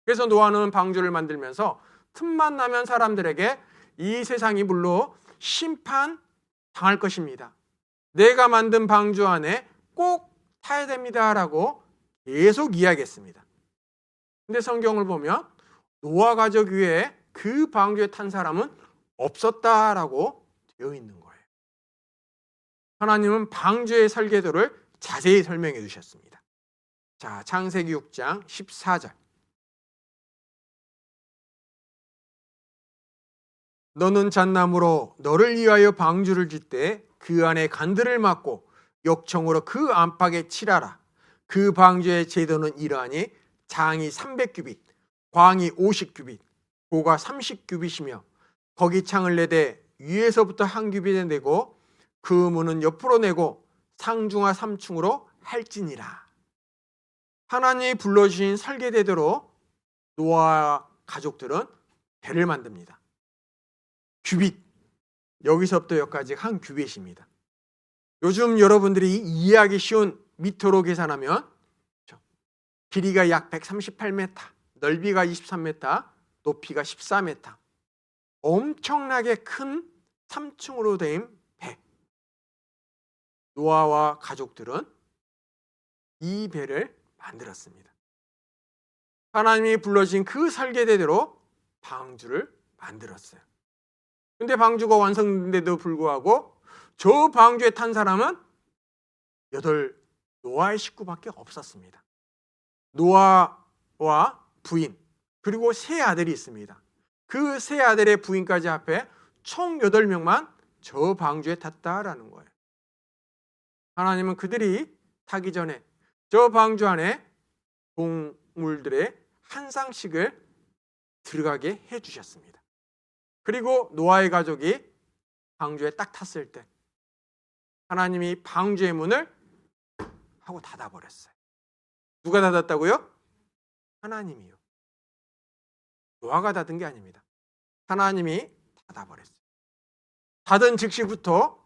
그래서 노아는 방주를 만들면서 틈만 나면 사람들에게 이 세상이 물로 심판당할 것입니다. 내가 만든 방주 안에 꼭 타야 됩니다라고 계속 이야기했습니다. 근데 성경을 보면 노아 가족 위에 그 방주에 탄 사람은 없었다라고 되어 있는 거예요. 하나님은 방주의 설계도를 자세히 설명해 주셨습니다. 자, 창세기 6장 14절. 너는 잣나무로 너를 위하여 방주를 짓되 그 안에 간들을 막고 욕청으로 그 안팎에 칠하라. 그 방주의 제도는 이러하니 장이 300규빗, 광이 50규빗, 고가 30규빗이며 거기 창을 내되 위에서부터 한 규빗에 내고 그 문은 옆으로 내고 상중하 3층으로 할지니라. 하나님이 불러주신 설계대대로 노아와 가족들은 배를 만듭니다. 규빗, 여기서부터 여기까지 한 규빗입니다. 요즘 여러분들이 이해하기 쉬운 미터로 계산하면 길이가 약 138m, 넓이가 23m, 높이가 14m, 엄청나게 큰 3층으로 된 배. 노아와 가족들은 이 배를 만들었습니다. 하나님이 불러주신 그 설계대로 방주를 만들었어요. 근데 방주가 완성된데도 불구하고 저 방주에 탄 사람은 8 노아의 식구밖에 없었습니다. 노아와 부인 그리고 3 아들이 있습니다. 그 3 아들의 부인까지 합해 총 8명만 저 방주에 탔다라는 거예요. 하나님은 그들이 타기 전에 저 방주 안에 동물들의 한 쌍씩을 들어가게 해주셨습니다. 그리고 노아의 가족이 방주에 딱 탔을 때 하나님이 방주의 문을 하고 닫아버렸어요. 누가 닫았다고요? 하나님이요. 노아가 닫은 게 아닙니다. 하나님이 닫아버렸어요. 닫은 즉시부터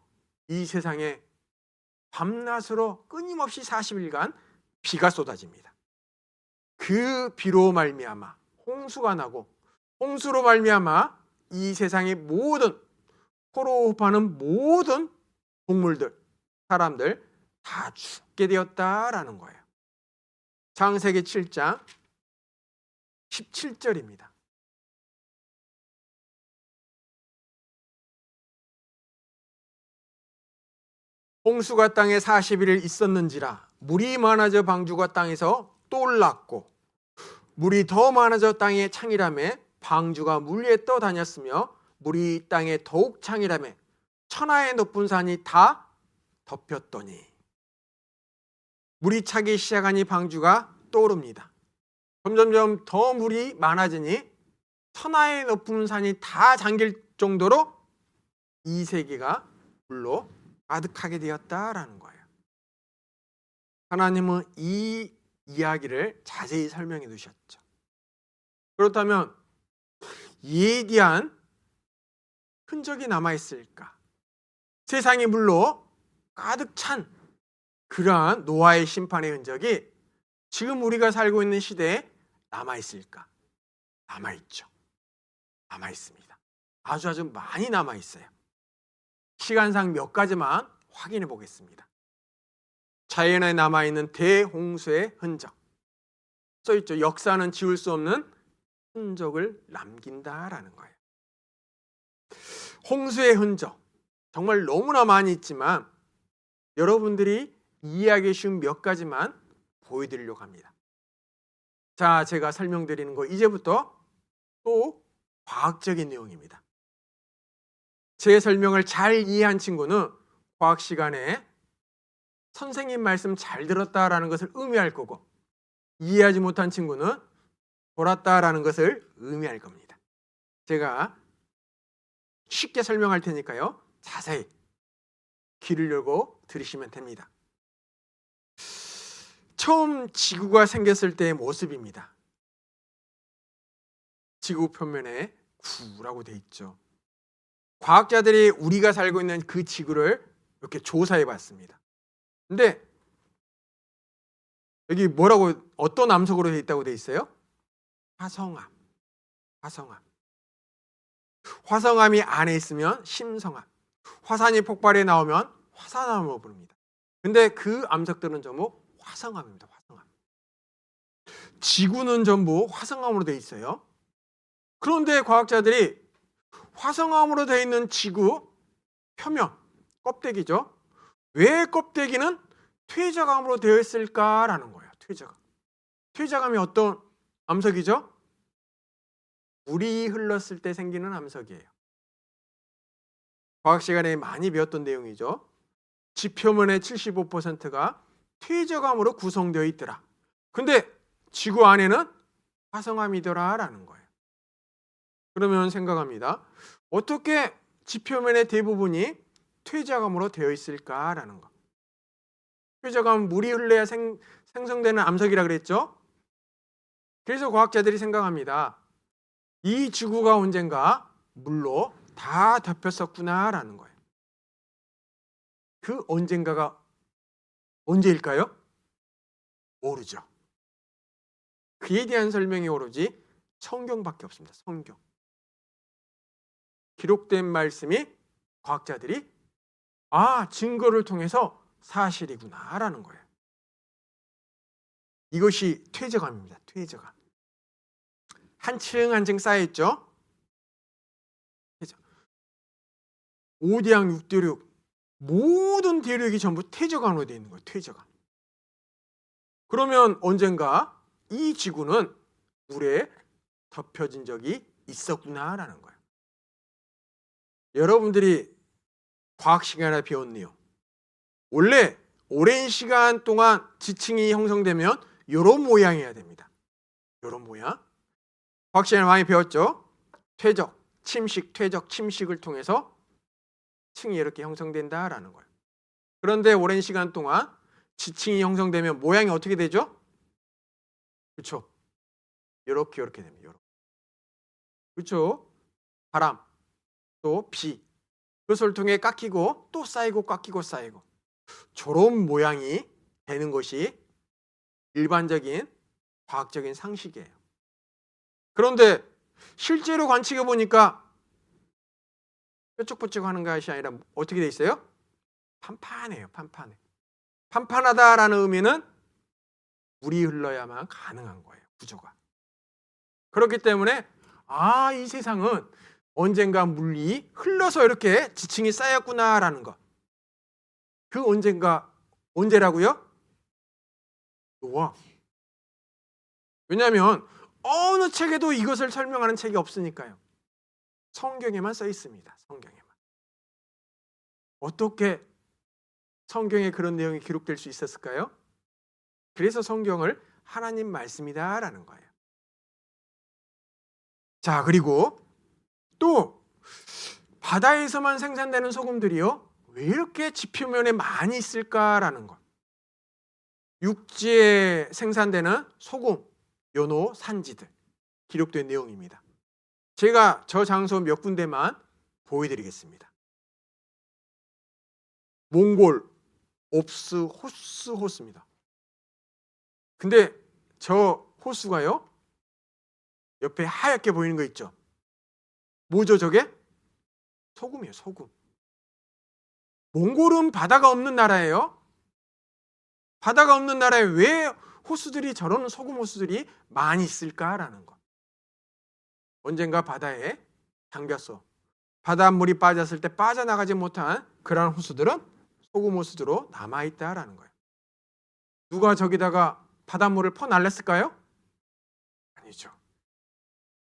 이 세상에 밤낮으로 끊임없이 40일간 비가 쏟아집니다. 그 비로 말미암아 홍수가 나고 홍수로 말미암아 이 세상의 모든 코로 호흡하는 모든 동물들, 사람들 다 죽게 되었다라는 거예요. 창세기 7장 17절입니다. 홍수가 땅에 40일을 있었는지라 물이 많아져 방주가 땅에서 똘났고 물이 더 많아져 땅에 창이라매 방주가 물 위에 떠다녔으며 물이 땅에 더욱 창이라매 천하의 높은 산이 다 덮였더니 물이 차기 시작하니 방주가 떠오릅니다. 점점점 더 물이 많아지니 천하의 높은 산이 다 잠길 정도로 이 세계가 물로 가득하게 되었다라는 거예요. 하나님은 이 이야기를 자세히 설명해 두셨죠. 그렇다면 이에 대한 흔적이 남아있을까? 세상이 물로 가득 찬 그러한 노아의 심판의 흔적이 지금 우리가 살고 있는 시대에 남아있을까? 남아있죠. 남아있습니다. 아주 많이 남아있어요. 시간상 몇 가지만 확인해 보겠습니다. 자연에 남아있는 대홍수의 흔적. 써있죠. 역사는 지울 수 없는 흔적을 남긴다라는 거예요. 홍수의 흔적. 정말 너무나 많이 있지만 여러분들이 이해하기 쉬운 몇 가지만 보여드리려고 합니다. 자, 제가 설명드리는 거 이제부터 또 과학적인 내용입니다. 제 설명을 잘 이해한 친구는 과학 시간에 선생님 말씀 잘 들었다라는 것을 의미할 거고 이해하지 못한 친구는 돌았다라는 것을 의미할 겁니다. 제가 쉽게 설명할 테니까요. 자세히 귀를 열고 들으시면 됩니다. 처음 지구가 생겼을 때의 모습입니다. 지구 표면에 구라고 돼 있죠. 과학자들이 우리가 살고 있는 그 지구를 이렇게 조사해 봤습니다. 근데 여기 뭐라고 어떤 암석으로 되어 있다고 되어 있어요? 화성암. 화성암. 화성암이 안에 있으면 심성암. 화산이 폭발해 나오면 화산암으로 부릅니다. 근데 그 암석들은 전부 화성암입니다. 화성암. 지구는 전부 화성암으로 되어 있어요. 그런데 과학자들이 화성암으로 되어 있는 지구 표면, 껍데기죠. 왜 껍데기는 퇴적암으로 되어 있을까라는 거예요. 퇴적암. 퇴적암이 어떤 암석이죠? 물이 흘렀을 때 생기는 암석이에요. 과학 시간에 많이 배웠던 내용이죠. 지표면의 75%가 퇴적암으로 구성되어 있더라. 근데 지구 안에는 화성암이더라라는 거예요. 그러면 생각합니다. 어떻게 지표면의 대부분이 퇴적암으로 되어 있을까라는 거. 퇴적암은 물이 흘러야 생성되는 암석이라 그랬죠. 그래서 과학자들이 생각합니다. 이 지구가 언젠가 물로 다 덮였었구나라는 거예요. 그 언젠가가 언제일까요? 모르죠. 그에 대한 설명이 오로지 성경밖에 없습니다. 성경. 기록된 말씀이 과학자들이 증거를 통해서 사실이구나라는 거예요. 이것이 퇴적암입니다. 퇴적암. 한 층 한 층 쌓여있죠. 5대양 6대륙 모든 대륙이 전부 퇴적암으로 되어 있는 거예요. 퇴적암. 그러면 언젠가 이 지구는 물에 덮여진 적이 있었구나라는 거예요. 여러분들이 과학 시간에 배웠네요. 원래 오랜 시간 동안 지층이 형성되면 이런 모양이어야 됩니다. 이런 모양. 과학 시간에 많이 배웠죠. 퇴적, 침식, 퇴적, 침식을 통해서 층이 이렇게 형성된다라는 거예요. 그런데 오랜 시간 동안 지층이 형성되면 모양이 어떻게 되죠? 그렇죠. 이렇게 됩니다. 이렇게. 그렇죠. 바람, 또 비, 그것을 통해 깎이고 또 쌓이고 깎이고 쌓이고 저런 모양이 되는 것이 일반적인 과학적인 상식이에요. 그런데 실제로 관측해 보니까 뾰족뾰족하는 것이 아니라 어떻게 돼 있어요? 판판해요. 판판해. 판판하다라는 의미는 물이 흘러야만 가능한 거예요. 구조가. 그렇기 때문에 이 세상은 언젠가 물이 흘러서 이렇게 지층이 쌓였구나라는 것. 그 언제라고요? 노아. 왜냐하면 어느 책에도 이것을 설명하는 책이 없으니까요. 성경에만 써 있습니다. 성경에만. 어떻게 성경에 그런 내용이 기록될 수 있었을까요? 그래서 성경을 하나님 말씀이다라는 거예요. 자, 그리고 또 바다에서만 생산되는 소금들이요, 왜 이렇게 지표면에 많이 있을까라는 것. 육지에 생산되는 소금, 연호, 산지들 기록된 내용입니다. 제가 저 장소 몇 군데만 보여드리겠습니다. 몽골, 옵스, 호스입니다. 근데 저 호수가요, 옆에 하얗게 보이는 거 있죠? 뭐죠 저게? 소금이에요. 소금. 몽골은 바다가 없는 나라예요. 바다가 없는 나라에 왜 호수들이, 저런 소금 호수들이 많이 있을까라는 것. 언젠가 바다에 잠겼어. 바닷물이 빠졌을 때 빠져나가지 못한 그러한 호수들은 소금 호수들로 남아있다라는 거예요. 누가 저기다가 바닷물을 퍼날렸을까요? 아니죠.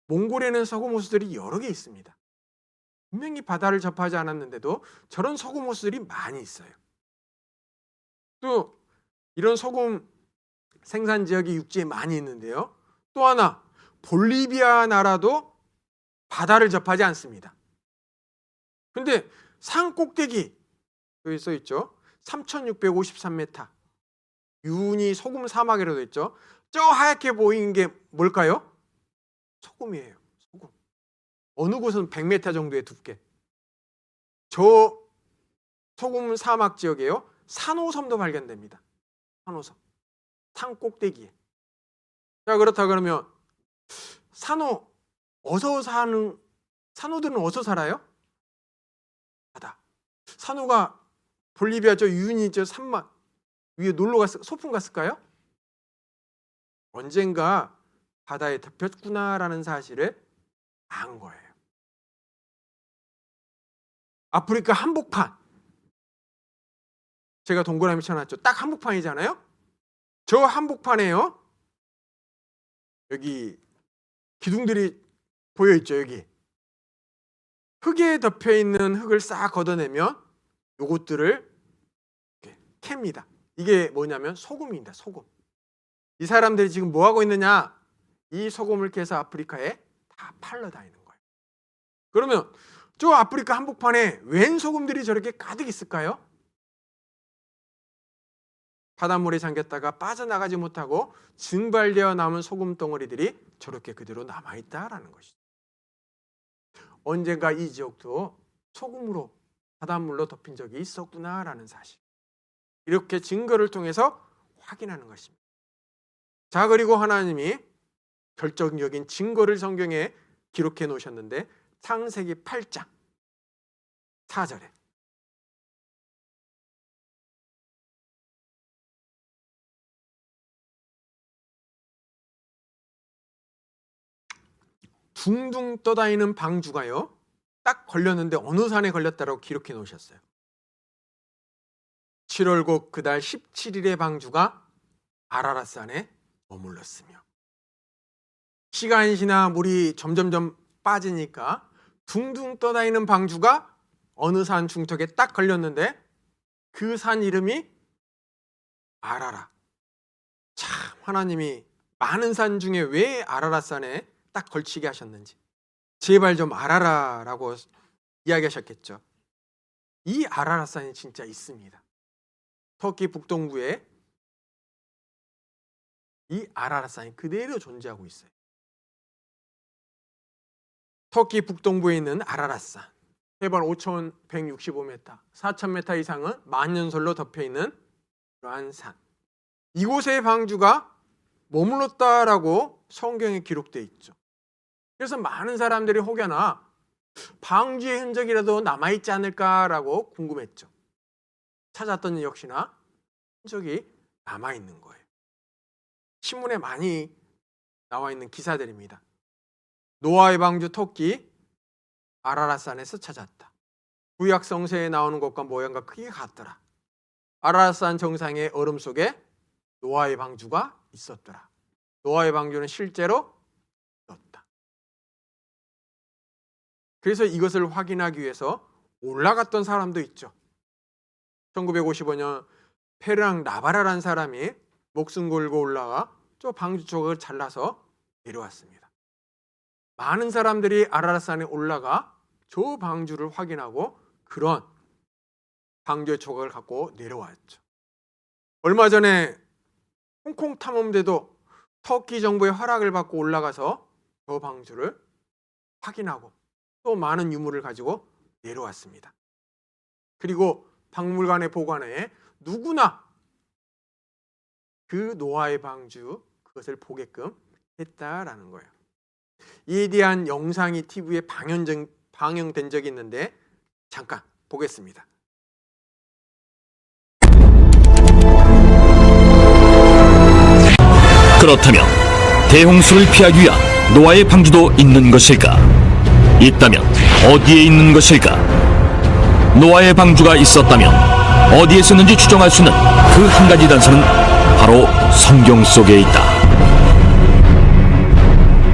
몽골에는 소금 호수들이 여러 개 있습니다. 분명히 바다를 접하지 않았는데도 저런 소금 호수들이 많이 있어요. 또 이런 소금 생산 지역이 육지에 많이 있는데요. 또 하나, 볼리비아 나라도 바다를 접하지 않습니다. 근데 산 꼭대기, 여기 써 있죠. 3653m. 유니 소금 사막이라고 되어 있죠. 저 하얗게 보이는 게 뭘까요? 소금이에요. 소금. 어느 곳은 100m 정도의 두께. 저 소금 사막 지역에요, 산호섬도 발견됩니다. 산호섬. 산 꼭대기에. 자, 그렇다 그러면 산호들은 어디서 살아요? 바다. 산호가 볼리비아 저 유니 저 산막 위에 소풍 갔을까요? 언젠가 바다에 덮였구나라는 사실을 안 거예요. 아프리카 한복판. 제가 동그라미 쳐놨죠. 딱 한복판이잖아요. 저 한복판에요. 여기 기둥들이 보여있죠. 여기 흙에 덮여있는 흙을 싹 걷어내면 요것들을 캡니다. 이게 뭐냐면 소금입니다. 소금. 이 사람들이 지금 뭐하고 있느냐, 이 소금을 캐서 아프리카에 다 팔러 다니는 거예요. 그러면 저 아프리카 한복판에 웬 소금들이 저렇게 가득 있을까요? 바닷물에 잠겼다가 빠져나가지 못하고 증발되어 남은 소금 덩어리들이 저렇게 그대로 남아있다라는 것이죠. 언젠가 이 지역도 소금으로, 바닷물로 덮인 적이 있었구나라는 사실, 이렇게 증거를 통해서 확인하는 것입니다. 자, 그리고 하나님이 결정적인 증거를 성경에 기록해 놓으셨는데 창세기 8장 4절에 둥둥 떠다니는 방주가요, 딱 걸렸는데 어느 산에 걸렸다라고 기록해 놓으셨어요. 7월곡 그달 17일의 방주가 아라랏산에 머물렀으며, 시간이 지나 물이 점점점 빠지니까 둥둥 떠다니는 방주가 어느 산 중턱에 딱 걸렸는데 그 산 이름이 아라라. 참, 하나님이 많은 산 중에 왜 아라랏산에 딱 걸치게 하셨는지 제발 좀 알아라라고 이야기하셨겠죠. 이 아라랏산이 진짜 있습니다. 터키 북동부에 이 아라랏산이 그대로 존재하고 있어요. 터키 북동부에 있는 아라랏산, 해발 5,165m, 4,000m 이상은 만년설로 덮여있는 그러한 산, 이곳의 방주가 머물렀다라고 성경에 기록되어 있죠. 그래서 많은 사람들이 혹여나 방주의 흔적이라도 남아있지 않을까라고 궁금했죠. 찾았더니 역시나 흔적이 남아있는 거예요. 신문에 많이 나와 있는 기사들입니다. 노아의 방주 터키 아라랏산에서 찾았다. 구약 성서에 나오는 것과 모양과 크기가 같더라. 아라랏산 정상의 얼음 속에 노아의 방주가 있었더라. 노아의 방주는 실제로 있었다. 그래서 이것을 확인하기 위해서 올라갔던 사람도 있죠. 1955년 페르랑 나바라라는 사람이 목숨 걸고 올라가 저 방주 조각을 잘라서 내려왔습니다. 많은 사람들이 아라랏산에 올라가 저 방주를 확인하고 그런 방주의 조각을 갖고 내려왔죠. 얼마 전에 홍콩 탐험대도 터키 정부의 허락을 받고 올라가서 저 방주를 확인하고 또 많은 유물을 가지고 내려왔습니다. 그리고 박물관에 보관해 누구나 그 노아의 방주 그것을 보게끔 했다라는 거예요. 이에 대한 영상이 TV에 방영된 적이 있는데 잠깐 보겠습니다. 그렇다면 대홍수를 피하기 위한 노아의 방주도 있는 것일까? 있다면 어디에 있는 것일까? 노아의 방주가 있었다면 어디에 있었는지 추정할 수 있는 그 한 가지 단서는 바로 성경 속에 있다.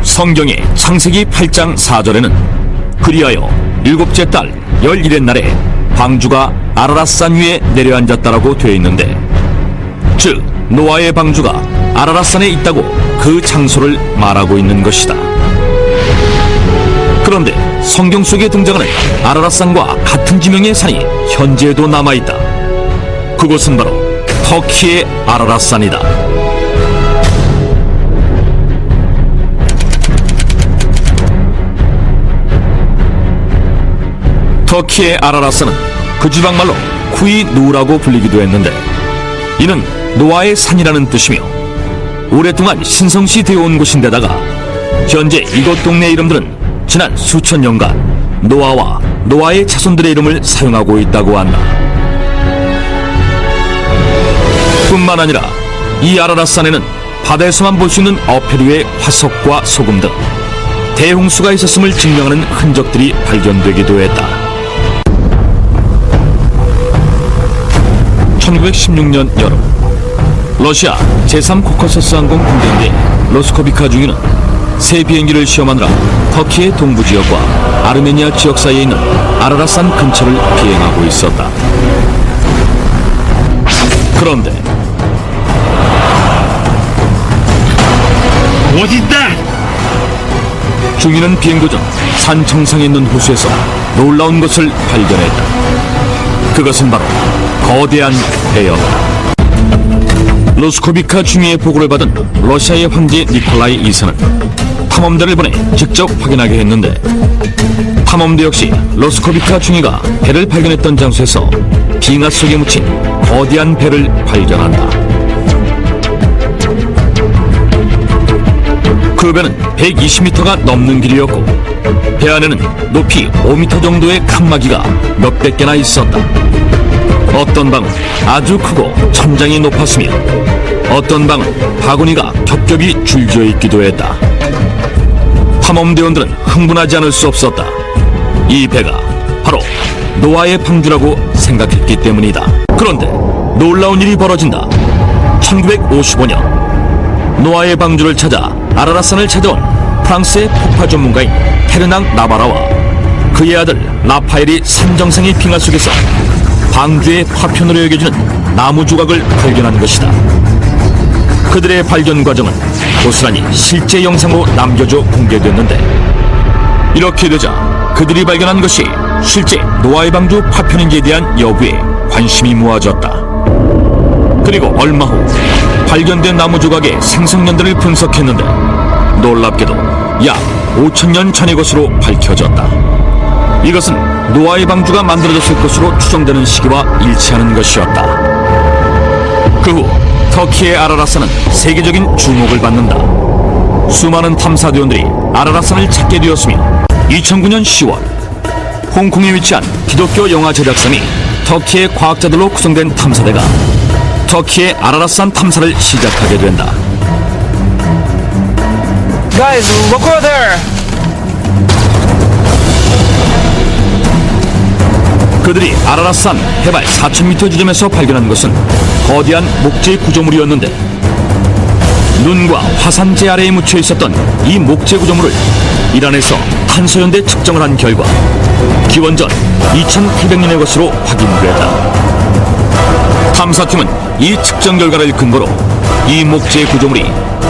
성경의 창세기 8장 4절에는 그리하여 일곱째 달 11의 날에 방주가 아라랏산 위에 내려앉았다라고 되어 있는데, 즉 노아의 방주가 아라랏산에 있다고 그 장소를 말하고 있는 것이다. 그런데 성경 속에 등장하는 아라랏산과 같은 지명의 산이 현재도 남아있다. 그곳은 바로 터키의 아라랏산이다. 터키의 아라랏산은 그 지방말로 쿠이 누라고 불리기도 했는데, 이는 노아의 산이라는 뜻이며 오랫동안 신성시 되어 온 곳인데다가 현재 이곳 동네 이름들은 지난 수천 년간 노아와 노아의 자손들의 이름을 사용하고 있다고 한다. 뿐만 아니라 이 아라랏산에는 바다에서만 볼 수 있는 어패류의 화석과 소금 등 대홍수가 있었음을 증명하는 흔적들이 발견되기도 했다. 1916년 여름, 러시아 제3코커서스 항공 군대인데 로스코비카 중위는 새 비행기를 시험하느라 터키의 동부 지역과 아르메니아 지역 사이에 있는 아라랏산 근처를 비행하고 있었다. 그런데 어딨다? 중위는 비행 도중 산 정상에 있는 호수에서 놀라운 것을 발견했다. 그것은 바로 거대한 배였다. 로스코비카 중위의 보고를 받은 러시아의 황제 니콜라이 2세는 탐험대를 보내 직접 확인하게 했는데, 탐험대 역시 로스코비카 중위가 배를 발견했던 장소에서 빙하 속에 묻힌 거대한 배를 발견한다. 그 배는 120m가 넘는 길이었고 배 안에는 높이 5m 정도의 칸막이가 몇백 개나 있었다. 어떤 방은 아주 크고 천장이 높았으며 어떤 방은 바구니가 겹겹이 줄지어 있기도 했다. 탐험대원들은 흥분하지 않을 수 없었다. 이 배가 바로 노아의 방주라고 생각했기 때문이다. 그런데 놀라운 일이 벌어진다. 1955년 노아의 방주를 찾아 아라랏산을 찾아온 프랑스의 폭파 전문가인 헤르낭 나바라와 그의 아들 라파엘이 산정상의 빙하 속에서 방주의 파편으로 여겨지는 나무 조각을 발견한 것이다. 그들의 발견 과정은 고스란히 실제 영상으로 남겨져 공개됐는데, 이렇게 되자 그들이 발견한 것이 실제 노아의 방주 파편인지에 대한 여부에 관심이 모아졌다. 그리고 얼마 후 발견된 나무 조각의 생성년들을 분석했는데 놀랍게도 약 5천년 전의 것으로 밝혀졌다. 이것은 노아의 방주가 만들어졌을 것으로 추정되는 시기와 일치하는 것이었다. 그 후 터키의 아라랏산은 세계적인 주목을 받는다. 수많은 탐사대원들이 아라랏산을 찾게 되었으며 2009년 10월 홍콩에 위치한 기독교 영화 제작사인 터키의 과학자들로 구성된 탐사대가 터키의 아라랏산 탐사를 시작하게 된다. Guys, look over there! 그들이 아라랏산 해발 4,000m 지점에서 발견한 것은 거대한 목재 구조물이었는데, 눈과 화산재 아래에 묻혀 있었던 이 목재 구조물을 이란에서 탄소연대 측정을 한 결과 기원전 2800년의 것으로 확인됐다. 탐사팀은 이 측정 결과를 근거로 이 목재 구조물이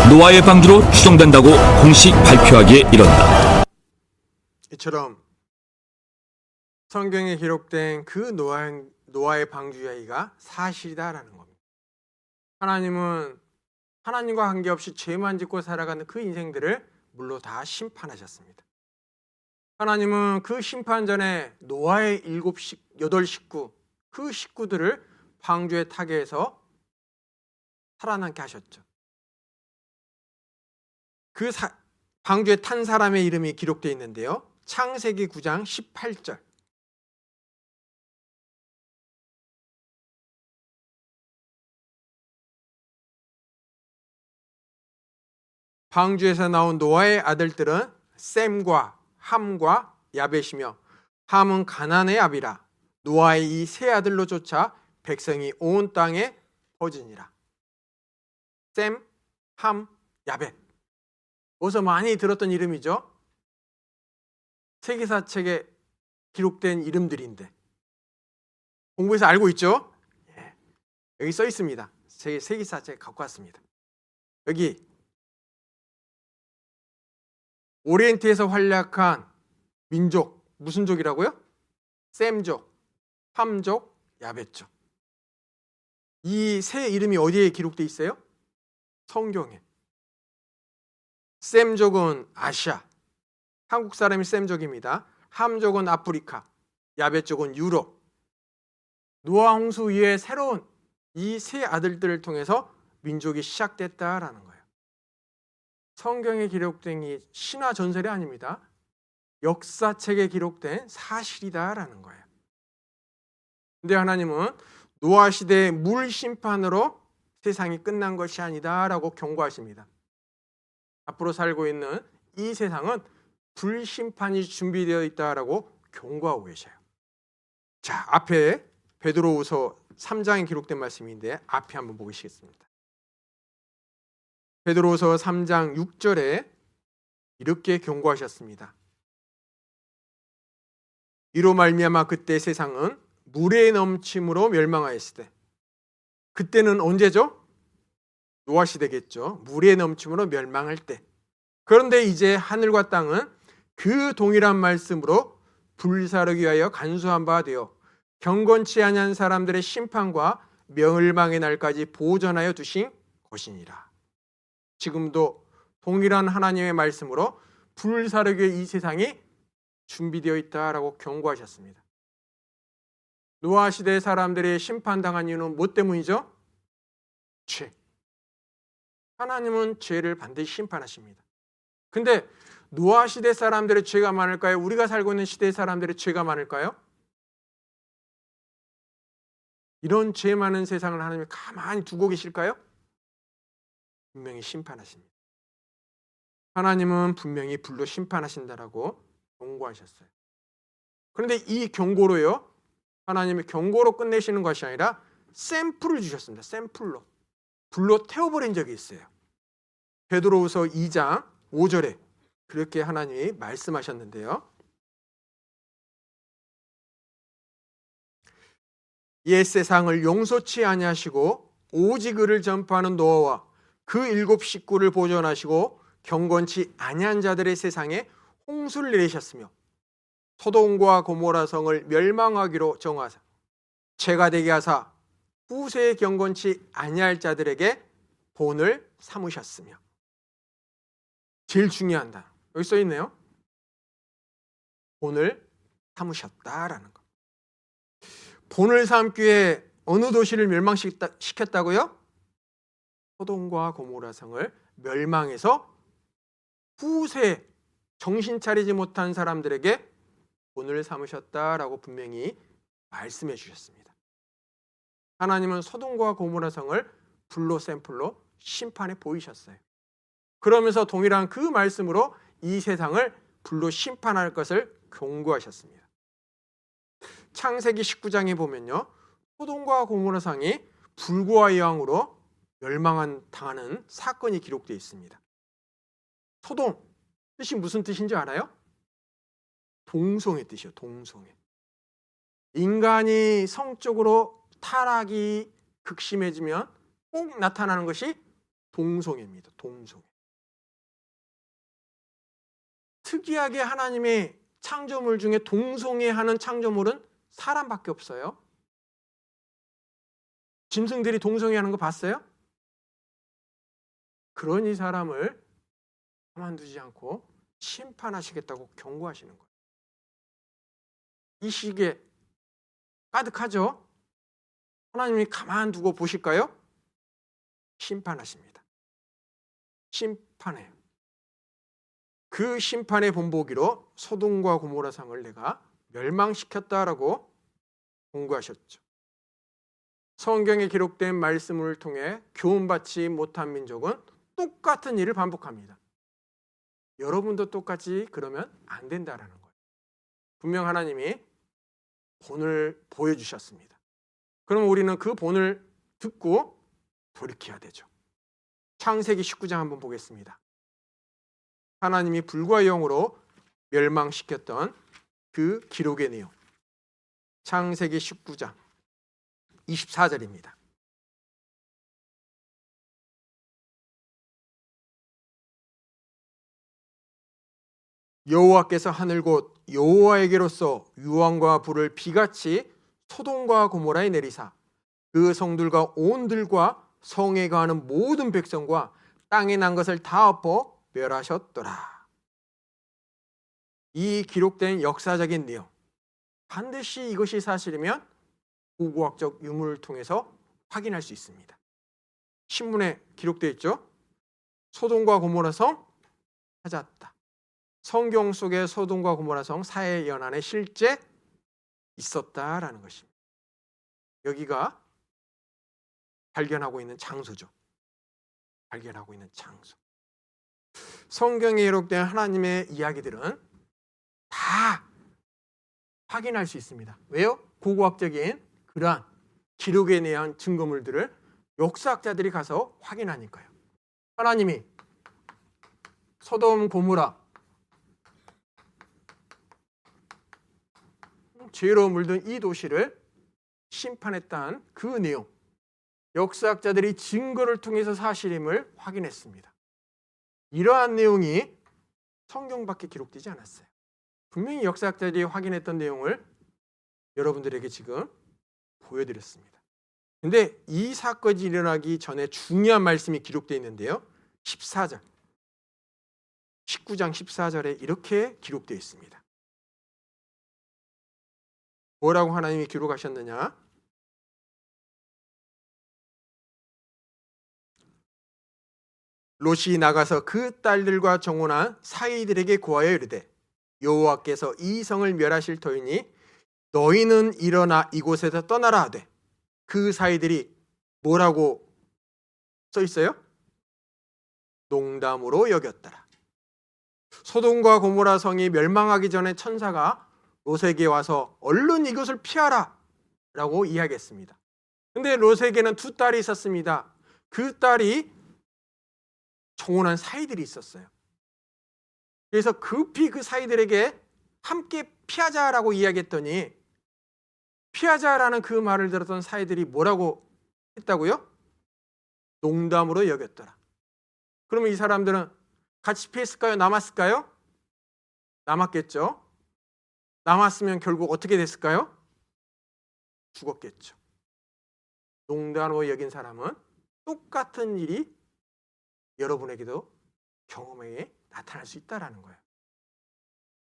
노아의 방주로 추정된다고 공식 발표하기에 이른다. 이처럼 성경에 기록된 그 노아의 방주 이야기가 사실이다라는 겁니다. 하나님은 하나님과 관계없이 죄만 짓고 살아가는 그 인생들을 물로 다 심판하셨습니다. 하나님은 그 심판 전에 노아의 8 식구, 그 식구들을 방주에 타게 해서 살아남게 하셨죠. 그 방주에 탄 사람의 이름이 기록되어 있는데요. 창세기 9장 18절. 방주에서 나온 노아의 아들들은 셈과 함과 야벳이며, 함은 가나안의 아비라. 노아의 이 세 아들로 쫓아 백성이 온 땅에 퍼지니라. 셈, 함, 야벳. 어디서 많이 들었던 이름이죠. 세계사책에 기록된 이름들인데 공부해서 알고 있죠? 여기 써 있습니다. 세계사책 갖고 왔습니다. 여기 오리엔트에서 활약한 민족, 무슨 족이라고요? 셈족, 함족, 야벳족. 이 세 이름이 어디에 기록되어 있어요? 성경에. 셈족은 아시아, 한국 사람이 셈족입니다. 함족은 아프리카, 야벳족은 유럽. 노아 홍수 이후에 새로운 이 세 아들들을 통해서 민족이 시작됐다라는 거예요. 성경에 기록된 이 신화 전설이 아닙니다. 역사책에 기록된 사실이다라는 거예요. 근데 하나님은 노아 시대의 물 심판으로 세상이 끝난 것이 아니다라고 경고하십니다. 앞으로 살고 있는 이 세상은 불심판이 준비되어 있다라고 경고하고 계셔요. 자, 앞에 베드로후서 3장에 기록된 말씀인데 앞에 한번 보시겠습니다. 베드로후서 3장 6절에 이렇게 경고하셨습니다. 이로 말미암아 그때 세상은 물의 넘침으로 멸망하였을 때, 그때는 언제죠? 노아 시대겠죠. 물의 넘침으로 멸망할 때. 그런데 이제 하늘과 땅은 그 동일한 말씀으로 불사르기 위하여 간수한 바 되어 경건치 아니한 사람들의 심판과 멸망의 날까지 보존하여 두신 것이니라. 지금도 동일한 하나님의 말씀으로 불사르기의 이 세상이 준비되어 있다라고 경고하셨습니다. 노아 시대 사람들이 심판당한 이유는 뭐 때문이죠? 죄. 하나님은 죄를 반드시 심판하십니다. 근데 노아 시대 사람들의 죄가 많을까요? 우리가 살고 있는 시대의 사람들의 죄가 많을까요? 이런 죄 많은 세상을 하나님이 가만히 두고 계실까요? 분명히 심판하십니다. 하나님은 분명히 불로 심판하신다라고 경고하셨어요. 그런데 이 경고로요, 하나님이 경고로 끝내시는 것이 아니라 샘플을 주셨습니다. 샘플로. 불로 태워버린 적이 있어요. 베드로후서 2장 5절에 그렇게 하나님이 말씀하셨는데요. 옛 세상을 용서치 아니하시고 오직 의를 전파하는 노아와 그 7 식구를 보존하시고 경건치 아니한 자들의 세상에 홍수를 내리셨으며 소돔과 고모라 성을 멸망하기로 정하사 죄가 되게 하사 후세에 경건치 아니할 자들에게 본을 삼으셨으며. 제일 중요한다. 여기 써 있네요. 본을 삼으셨다라는 거. 본을 삼기 위해 어느 도시를 멸망시켰다고요? 소돔과 고모라 성을 멸망해서 후세 정신 차리지 못한 사람들에게 본을 삼으셨다라고 분명히 말씀해 주셨습니다. 하나님은 소돔과 고모라 성을 불로 샘플로 심판해 보이셨어요. 그러면서 동일한 그 말씀으로 이 세상을 불로 심판할 것을 경고하셨습니다. 창세기 19장에 보면요, 소돔과 고모라 성이 불과 여왕으로 당하는 사건이 기록되어 있습니다. 소돔 뜻이 무슨 뜻인지 알아요? 동성의 뜻이요. 동성애. 인간이 성적으로 타락이 극심해지면 꼭 나타나는 것이 동성애입니다. 동성애. 특이하게 하나님의 창조물 중에 동성애하는 창조물은 사람밖에 없어요. 짐승들이 동성애하는 거 봤어요? 그러니 사람을 가만두지 않고 심판하시겠다고 경고하시는 거예요. 이 시기에 가득하죠? 하나님이 가만두고 보실까요? 심판하십니다. 심판해요. 그 심판의 본보기로 소돔과 고모라 성을 내가 멸망시켰다라고 경고하셨죠. 성경에 기록된 말씀을 통해 교훈받지 못한 민족은 똑같은 일을 반복합니다. 여러분도 똑같이 그러면 안 된다라는 거예요. 분명 하나님이 본을 보여주셨습니다. 그럼 우리는 그 본을 듣고 돌이켜야 되죠. 창세기 19장 한번 보겠습니다. 하나님이 불과 영으로 멸망시켰던 그 기록의 내용. 창세기 19장 24절입니다. 여호와께서 하늘 곧 여호와에게로서 유황과 불을 비같이 소돔과 고모라에 내리사 그 성들과 온 들과 성에 거하는 모든 백성과 땅에 난 것을 다 엎어 멸하셨더라. 이 기록된 역사적인 내용, 반드시 이것이 사실이면 고고학적 유물을 통해서 확인할 수 있습니다. 신문에 기록되어 있죠. 소돔과 고모라 성 찾았다. 성경 속에 소돔과 고모라 성 사해 연안에 실제 있었다라는 것입니다. 여기가 발견하고 있는 장소죠. 발견하고 있는 장소. 성경에 기록된 하나님의 이야기들은 다 확인할 수 있습니다. 왜요? 고고학적인 그러한 기록에 대한 증거물들을 역사학자들이 가서 확인하니까요. 하나님이 소돔 고모라 죄로 물든 이 도시를 심판했다는 그 내용, 역사학자들이 증거를 통해서 사실임을 확인했습니다. 이러한 내용이 성경밖에 기록되지 않았어요. 분명히 역사학자들이 확인했던 내용을 여러분들에게 지금 보여드렸습니다. 근데 이 사건이 일어나기 전에 중요한 말씀이 기록되어 있는데요. 14절, 19장 14절에 이렇게 기록되어 있습니다. 뭐라고 하나님이 기록하셨느냐? 롯이 나가서 그 딸들과 정혼한 사이들에게 고하여 이르되 여호와께서 이 성을 멸하실 터이니 너희는 일어나 이곳에서 떠나라 하되 그 사이들이 뭐라고 써 있어요? 농담으로 여겼더라. 소돔과 고모라 성이 멸망하기 전에 천사가 롯에게 와서 얼른 이것을 피하라 라고 이야기했습니다. 근데 롯에게는 두 딸이 있었습니다. 그 딸이 정혼한 사이들이 있었어요. 그래서 급히 그 사이들에게 함께 피하자라고 이야기했더니 피하자라는 그 말을 들었던 사이들이 뭐라고 했다고요? 농담으로 여겼더라. 그러면 이 사람들은 같이 피했을까요? 남았을까요? 남았겠죠. 남았으면 결국 어떻게 됐을까요? 죽었겠죠. 농담으로 여긴 사람은 똑같은 일이 여러분에게도 경험에 나타날 수 있다는 거예요.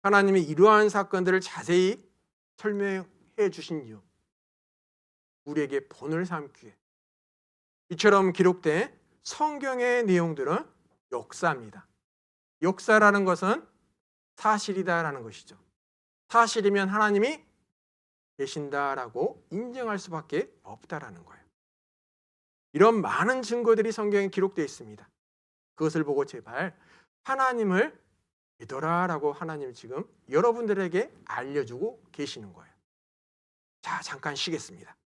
하나님이 이러한 사건들을 자세히 설명해 주신 이유, 우리에게 본을 삼기 위해. 이처럼 기록된 성경의 내용들은 역사입니다. 역사라는 것은 사실이다라는 것이죠. 사실이면 하나님이 계신다라고 인정할 수밖에 없다라는 거예요. 이런 많은 증거들이 성경에 기록되어 있습니다. 그것을 보고 제발 하나님을 믿어라라고 하나님 지금 여러분들에게 알려주고 계시는 거예요. 자, 잠깐 쉬겠습니다.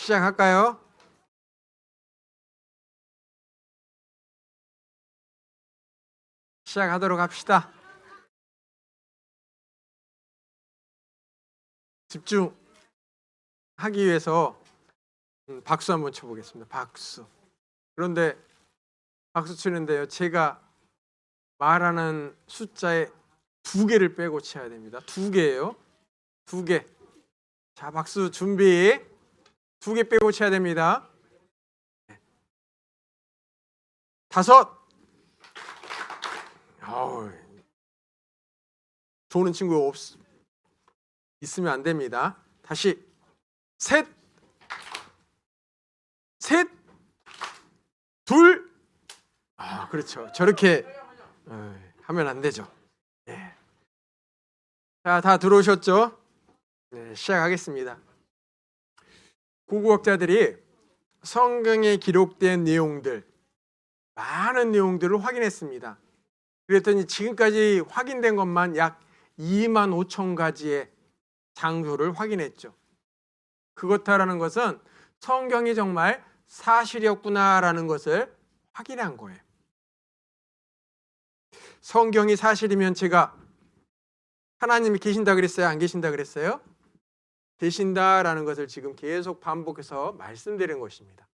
시작할까요? 시작하도록 합시다. 집중하기 위해서 박수 한번 쳐보겠습니다. 박수. 그런데 박수 치는데요, 제가 말하는 숫자에 2개를 빼고 쳐야 됩니다. 2개예요. 2개. 자, 박수 준비. 2개 빼고 쳐야 됩니다. 5. 좋은 친구 있으면 안 됩니다. 다시. 3. 2. 그렇죠. 저렇게 하면 안 되죠. 네. 자, 다 들어오셨죠? 네, 시작하겠습니다. 고고학자들이 성경에 기록된 내용들, 많은 내용들을 확인했습니다. 그랬더니 지금까지 확인된 것만 약 2만 5천 가지의 장소를 확인했죠. 그렇다라는 것은 성경이 정말 사실이었구나라는 것을 확인한 거예요. 성경이 사실이면 제가 하나님이 계신다 그랬어요? 안 계신다 그랬어요? 계신다라는 것을 지금 계속 반복해서 말씀드린 것입니다.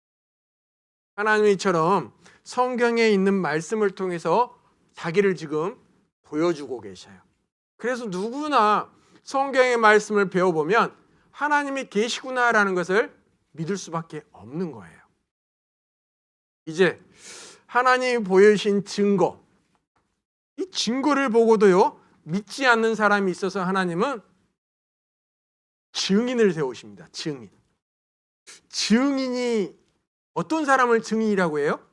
하나님이처럼 성경에 있는 말씀을 통해서 자기를 지금 보여주고 계셔요. 그래서 누구나 성경의 말씀을 배워보면 하나님이 계시구나라는 것을 믿을 수밖에 없는 거예요. 이제 하나님이 보여주신 증거, 이 증거를 보고도요 믿지 않는 사람이 있어서 하나님은 증인을 세우십니다. 증인. 증인이 어떤 사람을 증인이라고 해요?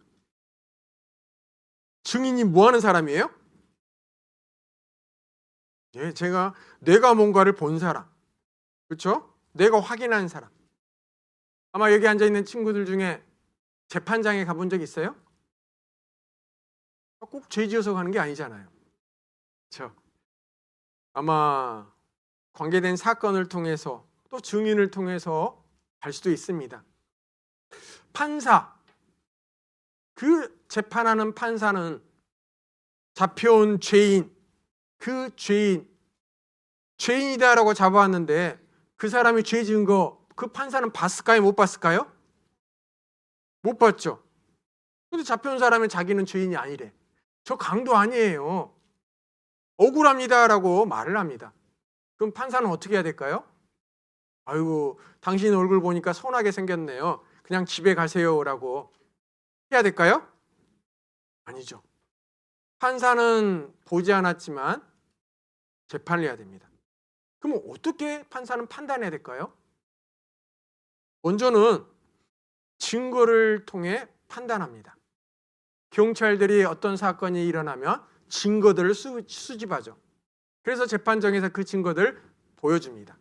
증인이 뭐 하는 사람이에요? 예, 내가 뭔가를 본 사람. 그렇죠? 내가 확인한 사람. 아마 여기 앉아 있는 친구들 중에 재판장에 가본 적 있어요? 꼭 죄 지어서 가는 게 아니잖아요. 그렇죠? 아마 관계된 사건을 통해서 또 증인을 통해서 갈 수도 있습니다. 판사, 그 재판하는 판사는 잡혀온 죄인, 그 죄인이다라고 잡아왔는데 그 사람이 죄 지은 거 그 판사는 봤을까요? 못 봤을까요? 못 봤죠. 근데 잡혀온 사람은 자기는 죄인이 아니래. 저 강도 아니에요. 억울합니다라고 말을 합니다. 그럼 판사는 어떻게 해야 될까요? 아이고, 당신 얼굴 보니까 선하게 생겼네요. 그냥 집에 가세요라고 해야 될까요? 아니죠. 판사는 보지 않았지만 재판을 해야 됩니다. 그럼 어떻게 판사는 판단해야 될까요? 먼저는 증거를 통해 판단합니다. 경찰들이 어떤 사건이 일어나면 증거들을 수집하죠. 그래서 재판정에서 그 증거들을 보여줍니다.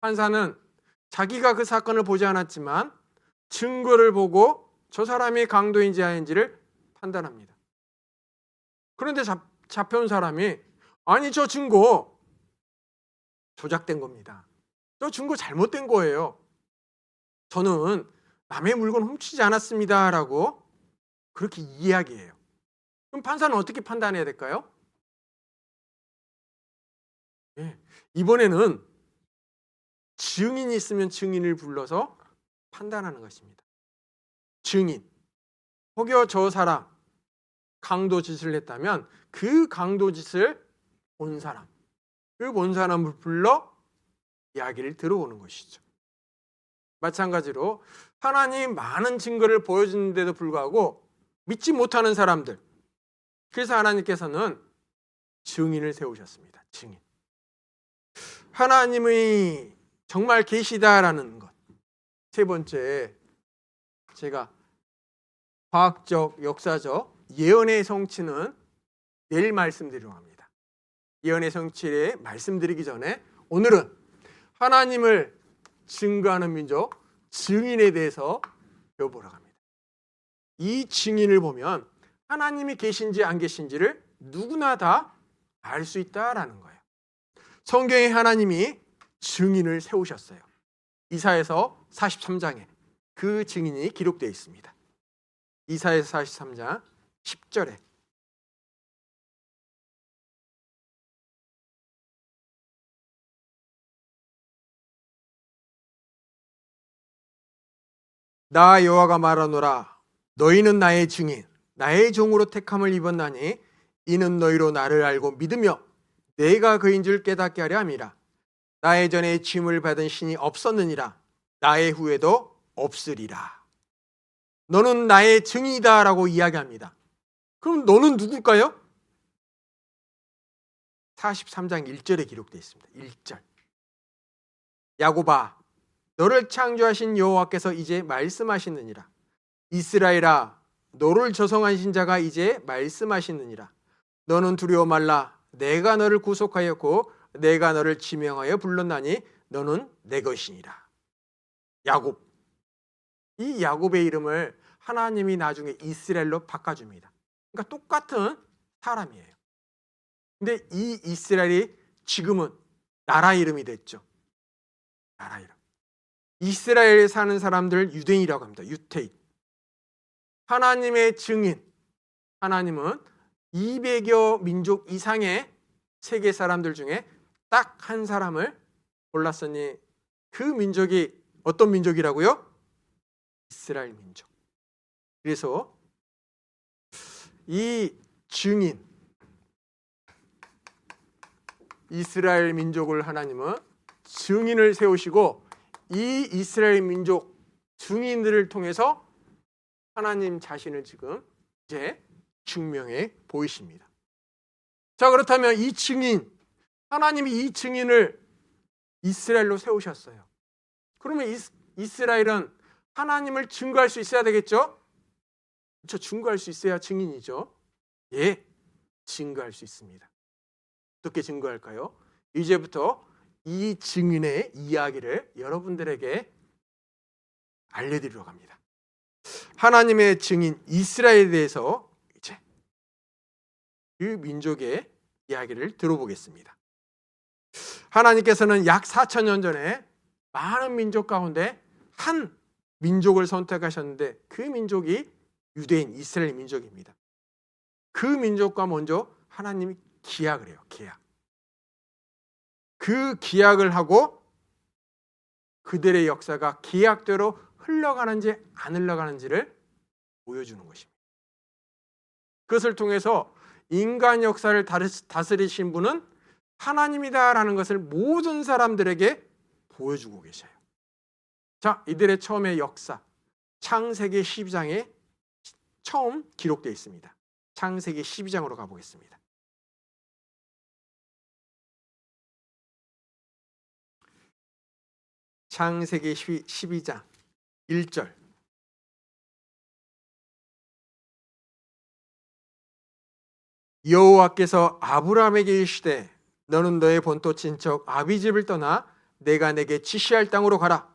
판사는 자기가 그 사건을 보지 않았지만 증거를 보고 저 사람이 강도인지 아닌지를 판단합니다. 그런데 잡혀온 사람이 아니 저 증거 조작된 겁니다. 저 증거 잘못된 거예요. 저는 남의 물건 훔치지 않았습니다 라고 그렇게 이야기해요. 그럼 판사는 어떻게 판단해야 될까요? 이번에는 증인이 있으면 증인을 불러서 판단하는 것입니다. 증인, 혹여 저 사람 강도 짓을 했다면 그 강도 짓을 본 사람, 그 본 사람을 불러 이야기를 들어오는 것이죠. 마찬가지로 하나님 많은 증거를 보여주는데도 불구하고 믿지 못하는 사람들, 그래서 하나님께서는 증인을 세우셨습니다. 증인. 하나님이 정말 계시다라는 것. 세 번째, 제가 과학적, 역사적 예언의 성취는 내일 말씀드리려고 합니다. 예언의 성취에 말씀드리기 전에 오늘은 하나님을 증거하는 민족, 증인에 대해서 배워보려고 합니다. 이 증인을 보면 하나님이 계신지 안 계신지를 누구나 다 알 수 있다라는 거예요. 성경에 하나님이 증인을 세우셨어요. 이사야서 43장에 그 증인이 기록되어 있습니다. 이사야서 43장 10절에 나 여호와가 말하노라 너희는 나의 증인 나의 종으로 택함을 입었나니 이는 너희로 나를 알고 믿으며 내가 그인 줄 깨닫게 하려 함이라. 나의 전에 짐을 받은 신이 없었느니라 나의 후에도 없으리라. 너는 나의 증인이다 라고 이야기합니다. 그럼 너는 누굴까요? 43장 1절에 기록되어 있습니다. 1절 야곱아 너를 창조하신 여호와께서 이제 말씀하시느니라. 이스라엘아 너를 조성하신 자가 이제 말씀하시느니라. 너는 두려워 말라. 내가 너를 구속하였고 내가 너를 지명하여 불렀나니 너는 내 것이니라. 야곱. 이 야곱의 이름을 하나님이 나중에 이스라엘로 바꿔줍니다. 그러니까 똑같은 사람이에요. 근데 이 이스라엘이 지금은 나라 이름이 됐죠. 나라 이름. 이스라엘에 사는 사람들 유대인이라고 합니다. 유태인. 하나님의 증인. 하나님은 200여 민족 이상의 세계 사람들 중에 딱 한 사람을 골랐으니 그 민족이 어떤 민족이라고요? 이스라엘 민족. 그래서 이 증인 이스라엘 민족을 하나님은 증인을 세우시고 이 이스라엘 민족 증인들을 통해서 하나님 자신을 지금 이제 증명해 보이십니다. 자, 그렇다면 이 증인, 하나님이 이 증인을 이스라엘로 세우셨어요. 그러면 이스라엘은 하나님을 증거할 수 있어야 되겠죠? 그렇죠. 증거할 수 있어야 증인이죠. 예, 증거할 수 있습니다. 어떻게 증거할까요? 이제부터 이 증인의 이야기를 여러분들에게 알려드리려고 합니다. 하나님의 증인 이스라엘에 대해서 이제 그 민족의 이야기를 들어보겠습니다. 하나님께서는 약 4,000년 전에 많은 민족 가운데 한 민족을 선택하셨는데 그 민족이 유대인 이스라엘 민족입니다. 그 민족과 먼저 하나님이 기약을 해요. 기약. 그 기약을 하고 그들의 역사가 기약대로 흘러가는지 안 흘러가는지를 보여주는 것입니다. 그것을 통해서 인간 역사를 다스리신 분은 하나님이다라는 것을 모든 사람들에게 보여주고 계셔요. 자, 이들의 처음의 역사 창세기 12장에 처음 기록되어 있습니다. 창세기 12장으로 가보겠습니다. 창세기 12장 1절 여호와께서 아브라함에게 이르시되 너는 너의 본토 친척 아비집을 떠나 내가 내게 지시할 땅으로 가라.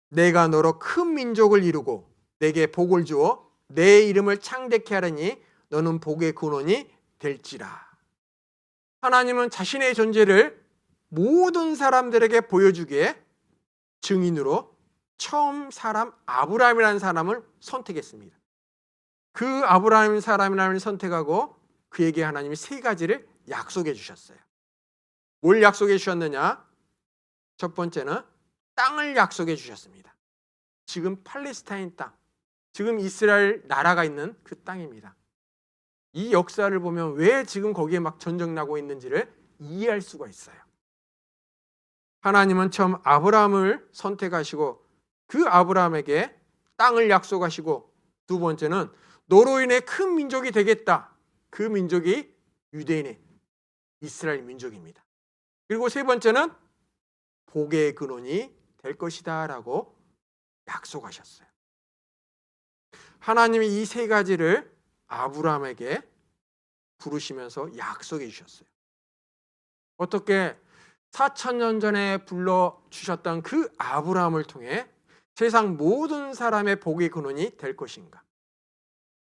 내가 너로 큰 민족을 이루고 내게 복을 주어 내 이름을 창대케 하려니 너는 복의 근원이 될지라. 하나님은 자신의 존재를 모든 사람들에게 보여주기에 증인으로 처음 사람 아브라함이라는 사람을 선택했습니다. 그 아브라함 사람을 선택하고 그에게 하나님이 세 가지를 약속해 주셨어요. 뭘 약속해 주셨느냐? 첫 번째는 땅을 약속해 주셨습니다. 지금 팔레스타인 땅, 지금 이스라엘 나라가 있는 그 땅입니다. 이 역사를 보면 왜 지금 거기에 막 전쟁 나고 있는지를 이해할 수가 있어요. 하나님은 처음 아브라함을 선택하시고 그 아브라함에게 땅을 약속하시고 두 번째는 너로 인해 큰 민족이 되겠다. 그 민족이 유대인의 이스라엘 민족입니다. 그리고 세 번째는 복의 근원이 될 것이다 라고 약속하셨어요. 하나님이 이 세 가지를 아브라함에게 부르시면서 약속해 주셨어요. 어떻게 4,000년 전에 불러주셨던 그 아브라함을 통해 세상 모든 사람의 복의 근원이 될 것인가?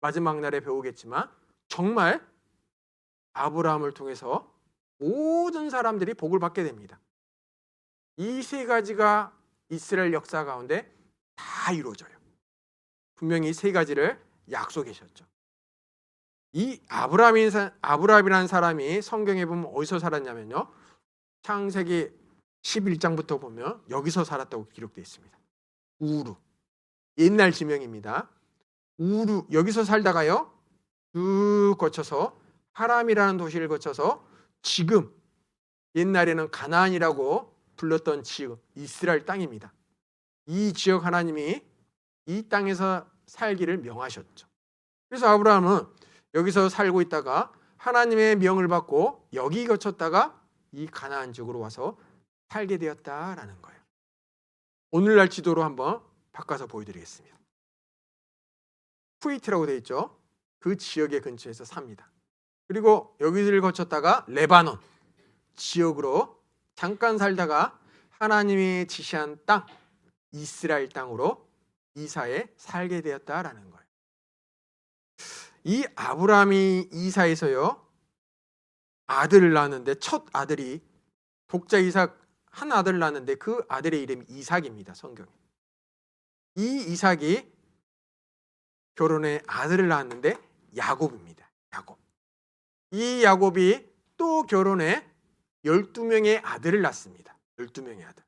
마지막 날에 배우겠지만 정말 아브라함을 통해서 모든 사람들이 복을 받게 됩니다. 이 세 가지가 이스라엘 역사 가운데 다 이루어져요. 분명히 세 가지를 약속하셨죠. 이 아브라함이라는 사람이 성경에 보면 어디서 살았냐면요, 창세기 11장부터 보면 여기서 살았다고 기록되어 있습니다. 우루, 옛날 지명입니다. 우루, 여기서 살다가요 쭉 거쳐서 하람이라는 도시를 거쳐서 지금 옛날에는 가나안이라고 불렀던 지역, 이스라엘 땅입니다. 이 지역 하나님이 이 땅에서 살기를 명하셨죠. 그래서 아브라함은 여기서 살고 있다가 하나님의 명을 받고 여기 거쳤다가 이 가나안 지역으로 와서 살게 되었다라는 거예요. 오늘날 지도로 한번 바꿔서 보여드리겠습니다. 쿠웨이트라고 되어 있죠. 그 지역의 근처에서 삽니다. 그리고 여기를 거쳤다가 레바논 지역으로 잠깐 살다가 하나님이 지시한 땅, 이스라엘 땅으로 이사해 살게 되었다라는 거예요. 이 아브라함이 이사에서요 아들을 낳았는데 첫 아들이 독자 이삭 한 아들을 낳았는데 그 아들의 이름이 이삭입니다. 성경에. 이 이삭이 결혼해 아들을 낳았는데 야곱입니다. 야곱. 이 야곱이 또 결혼해 12명의 아들을 낳습니다. 12명의 아들.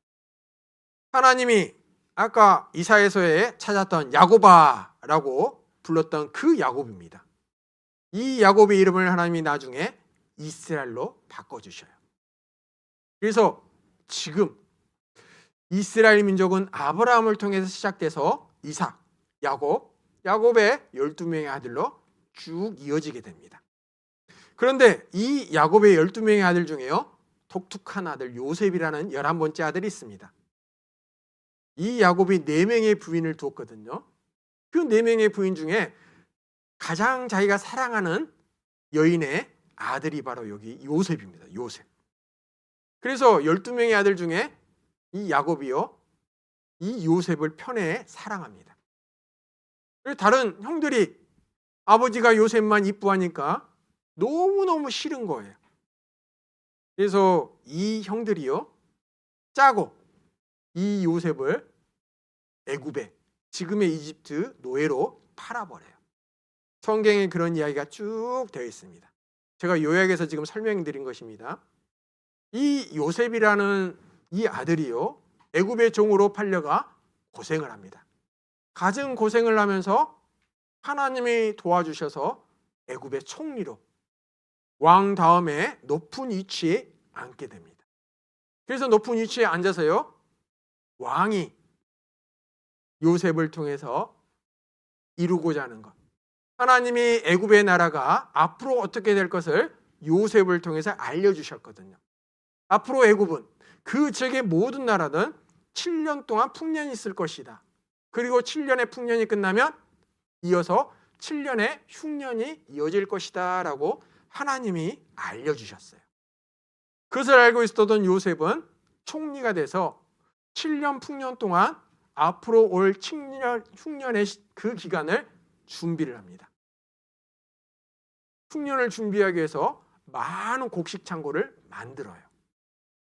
하나님이 아까 이사야서에 찾았던 야곱아라고 불렀던 그 야곱입니다. 이 야곱의 이름을 하나님이 나중에 이스라엘로 바꿔주셔요. 그래서 지금 이스라엘 민족은 아브라함을 통해서 시작돼서 이삭, 야곱의 12명의 아들로 쭉 이어지게 됩니다. 그런데 이 야곱의 12명의 아들 중에요 독특한 아들 요셉이라는 11번째 아들이 있습니다. 이 야곱이 4명의 부인을 두었거든요. 그 4명의 부인 중에 가장 자기가 사랑하는 여인의 아들이 바로 여기 요셉입니다. 요셉. 그래서 12명의 아들 중에 이 야곱이요 이 요셉을 편애해 사랑합니다. 다른 형들이 아버지가 요셉만 이뻐하니까 너무너무 싫은 거예요. 그래서 이 형들이요 짜고 이 요셉을 애굽에 지금의 이집트 노예로 팔아버려요. 성경에 그런 이야기가 쭉 되어 있습니다. 제가 요약해서 지금 설명드린 것입니다. 이 요셉이라는 이 아들이요 애굽의 종으로 팔려가 고생을 합니다. 갖은 고생을 하면서 하나님이 도와주셔서 애굽의 총리로 왕 다음에 높은 위치에 앉게 됩니다. 그래서 높은 위치에 앉아서요 왕이 요셉을 통해서 이루고자 하는 것, 하나님이 애굽의 나라가 앞으로 어떻게 될 것을 요셉을 통해서 알려주셨거든요. 앞으로 애굽은 그 지역의 모든 나라는 7년 동안 풍년이 있을 것이다. 그리고 7년의 풍년이 끝나면 이어서 7년의 흉년이 이어질 것이다 라고 하나님이 알려주셨어요. 그것을 알고 있었던 요셉은 총리가 돼서 7년 풍년 동안 앞으로 올 7년 흉년의 그 기간을 준비를 합니다. 풍년을 준비하기 위해서 많은 곡식 창고를 만들어요.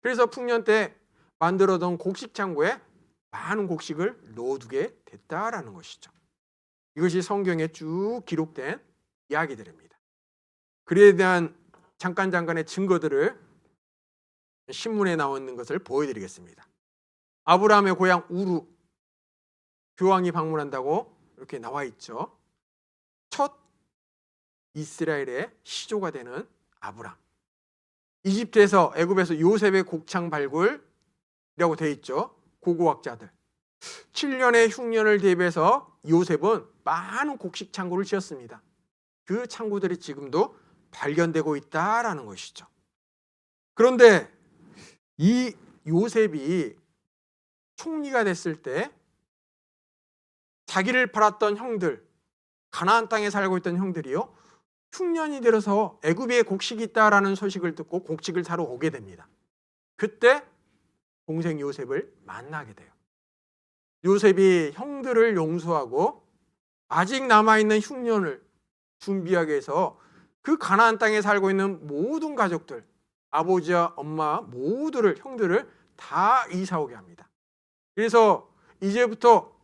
그래서 풍년 때 만들어둔 곡식 창고에 많은 곡식을 넣어두게 됐다라는 것이죠. 이것이 성경에 쭉 기록된 이야기들입니다. 그에 대한 잠깐의 증거들을 신문에 나와 있는 것을 보여드리겠습니다. 아브라함의 고향 우루, 교황이 방문한다고 이렇게 나와 있죠. 첫 이스라엘의 시조가 되는 아브라함. 이집트에서 애굽에서 요셉의 곡창 발굴이라고 되어 있죠. 고고학자들. 7년의 흉년을 대비해서 요셉은 많은 곡식 창고를 지었습니다. 그 창고들이 지금도 발견되고 있다라는 것이죠. 그런데 이 요셉이 총리가 됐을 때 자기를 팔았던 형들, 가나안 땅에 살고 있던 형들이요 흉년이 들어서 애굽에 곡식이 있다라는 소식을 듣고 곡식을 사러 오게 됩니다. 그때 동생 요셉을 만나게 돼요. 요셉이 형들을 용서하고 아직 남아있는 흉년을 준비하기 위해서 그 가나안 땅에 살고 있는 모든 가족들, 아버지와 엄마 모두를, 형들을 다 이사 오게 합니다. 그래서 이제부터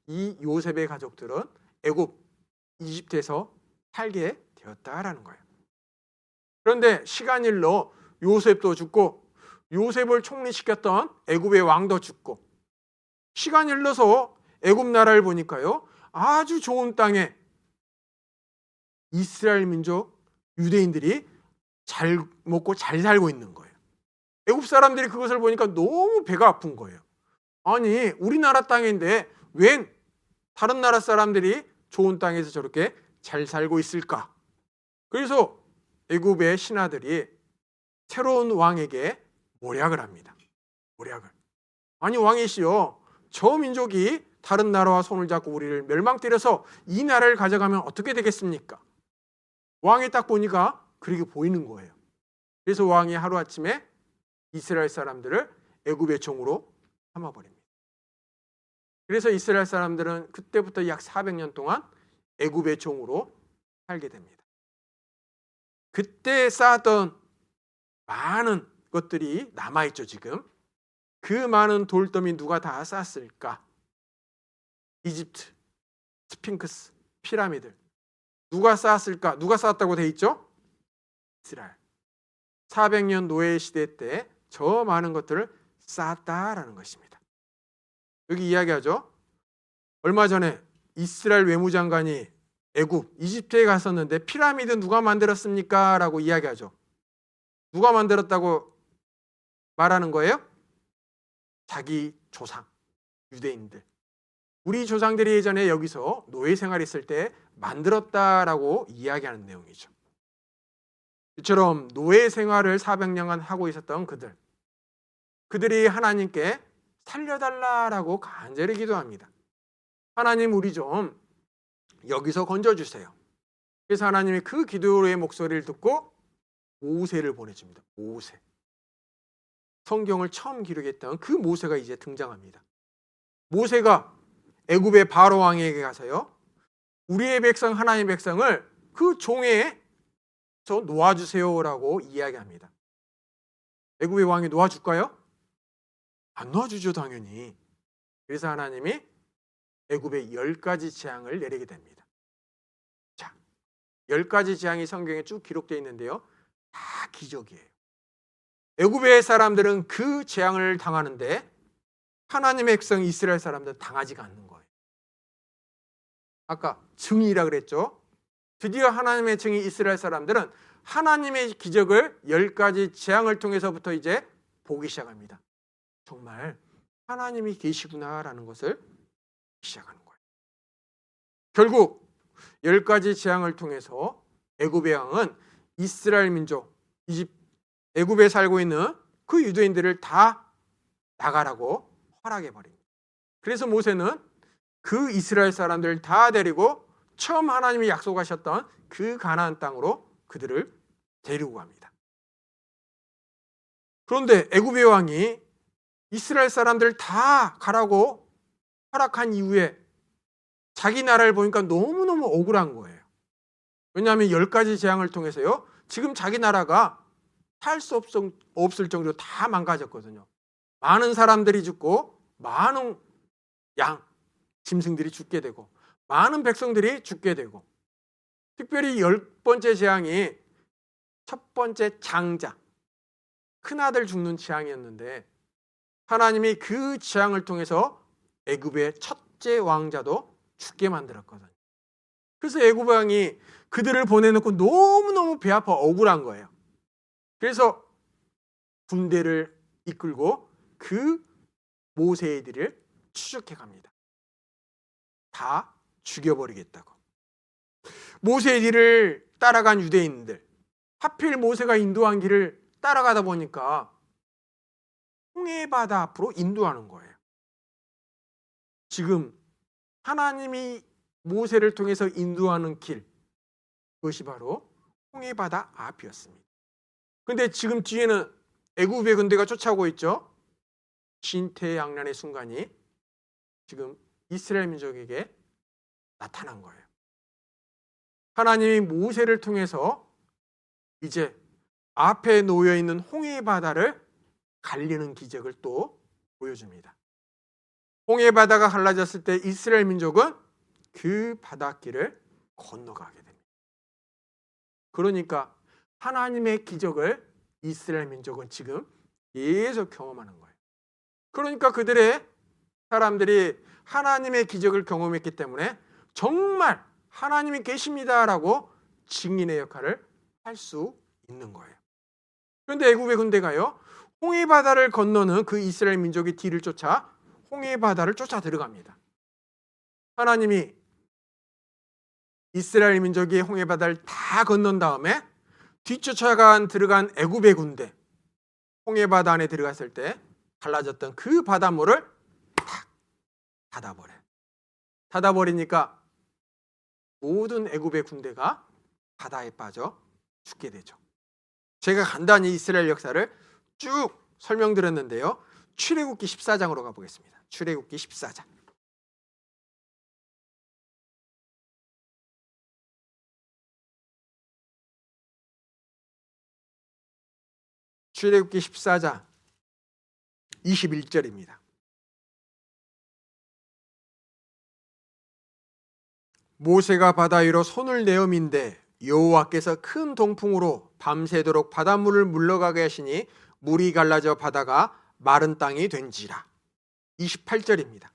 이 요셉의 가족들은 애굽, 이집트에서 살게 되었다라는 거예요. 그런데 시간이 흘러 요셉도 죽고 요셉을 총리시켰던 애굽의 왕도 죽고 시간이 흘러서 애굽 나라를 보니까요, 아주 좋은 땅에 이스라엘 민족 유대인들이 잘 먹고 잘 살고 있는 거예요. 애굽 사람들이 그것을 보니까 너무 배가 아픈 거예요. 아니, 우리나라 땅인데 웬 다른 나라 사람들이 좋은 땅에서 저렇게 잘 살고 있을까? 그래서 애굽의 신하들이 새로운 왕에게 모략을 합니다. 모략을. 아니, 왕이시여, 저 민족이 다른 나라와 손을 잡고 우리를 멸망때려서 이 나라를 가져가면 어떻게 되겠습니까? 왕이 딱 보니까 그렇게 보이는 거예요. 그래서 왕이 하루아침에 이스라엘 사람들을 애굽의 종으로 삼아버립니다. 그래서 이스라엘 사람들은 그때부터 약 400년 동안 애굽의 종으로 살게 됩니다. 그때 쌓았던 많은 것들이 남아있죠. 지금 그 많은 돌더미 누가 다 쌓았을까? 이집트, 스핑크스, 피라미드 누가 쌓았을까? 누가 쌓았다고 돼 있죠? 이스라엘. 400년 노예 시대 때 저 많은 것들을 쌓았다라는 것입니다. 여기 이야기하죠. 얼마 전에 이스라엘 외무장관이 애굽, 이집트에 갔었는데 피라미드 누가 만들었습니까? 라고 이야기하죠. 누가 만들었다고 말하는 거예요? 자기 조상, 유대인들. 우리 조상들이 예전에 여기서 노예 생활했을 때 만들었다라고 이야기하는 내용이죠. 이처럼 노예 생활을 400년간 하고 있었던 그들이 하나님께 살려달라라고 간절히 기도합니다. 하나님, 우리 좀 여기서 건져주세요. 그래서 하나님이 그 기도의 목소리를 듣고 모세를 보내줍니다. 모세. 성경을 처음 기록했던 그 모세가 이제 등장합니다. 모세가 애굽의 바로 왕에게 가서요, 우리의 백성, 하나님의 백성을 그 종에서 놓아주세요라고 이야기합니다. 애굽의 왕이 놓아줄까요? 안 놓아주죠, 당연히. 그래서 하나님이 애굽의 10가지 재앙을 내리게 됩니다. 자, 10가지 재앙이 성경에 쭉 기록되어 있는데요, 다 기적이에요. 애굽의 사람들은 그 재앙을 당하는데 하나님의 백성 이스라엘 사람들은 당하지가 않는 거예요. 아까 증인이라 그랬죠. 드디어 하나님의 증인 이스라엘 사람들은 하나님의 기적을 10가지 재앙을 통해서부터 이제 보기 시작합니다. 정말 하나님이 계시구나라는 것을 시작하는 거예요. 결국 10가지 재앙을 통해서 애굽의 왕은 이스라엘 민족, 애굽에 살고 있는 그 유대인들을 다 나가라고 허락해버립니다. 그래서 모세는 그 이스라엘 사람들을 다 데리고 처음 하나님이 약속하셨던 그 가나안 땅으로 그들을 데리고 갑니다. 그런데 애굽의 왕이 이스라엘 사람들 다 가라고 허락한 이후에 자기 나라를 보니까 너무너무 억울한 거예요. 왜냐하면 10가지 재앙을 통해서요, 지금 자기 나라가 살 수 없을 정도로 다 망가졌거든요. 많은 사람들이 죽고 많은 양, 짐승들이 죽게 되고 많은 백성들이 죽게 되고, 특별히 10번째 재앙이 첫 번째 장자, 큰아들 죽는 재앙이었는데 하나님이 그 재앙을 통해서 애굽의 첫째 왕자도 죽게 만들었거든요. 그래서 애굽 왕이 그들을 보내놓고 너무너무 배 아파 억울한 거예요. 그래서 군대를 이끌고 그 모세들을 추적해 갑니다. 다 죽여버리겠다고. 모세들을 따라간 유대인들, 하필 모세가 인도한 길을 따라가다 보니까 홍해바다 앞으로 인도하는 거예요. 지금 하나님이 모세를 통해서 인도하는 길, 그것이 바로 홍해바다 앞이었습니다. 그런데 지금 뒤에는 애굽의 군대가 쫓아오고 있죠. 진퇴양난의 순간이 지금 이스라엘 민족에게 나타난 거예요. 하나님이 모세를 통해서 이제 앞에 놓여 있는 홍해 바다를 갈리는 기적을 또 보여줍니다. 홍해 바다가 갈라졌을 때 이스라엘 민족은 그 바닷길을 건너가게 됩니다. 그러니까 하나님의 기적을 이스라엘 민족은 지금 계속 경험하는 거예요. 그러니까 그들의 사람들이 하나님의 기적을 경험했기 때문에 정말 하나님이 계십니다라고 증인의 역할을 할 수 있는 거예요. 그런데 애굽의 군대가요, 홍해 바다를 건너는 그 이스라엘 민족의 뒤를 쫓아 홍해 바다를 쫓아 들어갑니다. 하나님이 이스라엘 민족이 홍해 바다를 다 건넌 다음에 들어간 애굽의 군대, 홍해 바다 안에 들어갔을 때 갈라졌던 그 바닷물을 탁 닫아버려요. 닫아버리니까 모든 애굽의 군대가 바다에 빠져 죽게 되죠. 제가 간단히 이스라엘 역사를 쭉 설명드렸는데요. 출애굽기 14장으로 가보겠습니다. 출애굽기 14장. 출애굽기 14장 21절입니다. 모세가 바다 위로 손을 내어민데 여호와께서 큰 동풍으로 밤새도록 바닷물을 물러가게 하시니 물이 갈라져 바다가 마른 땅이 된지라. 28절입니다.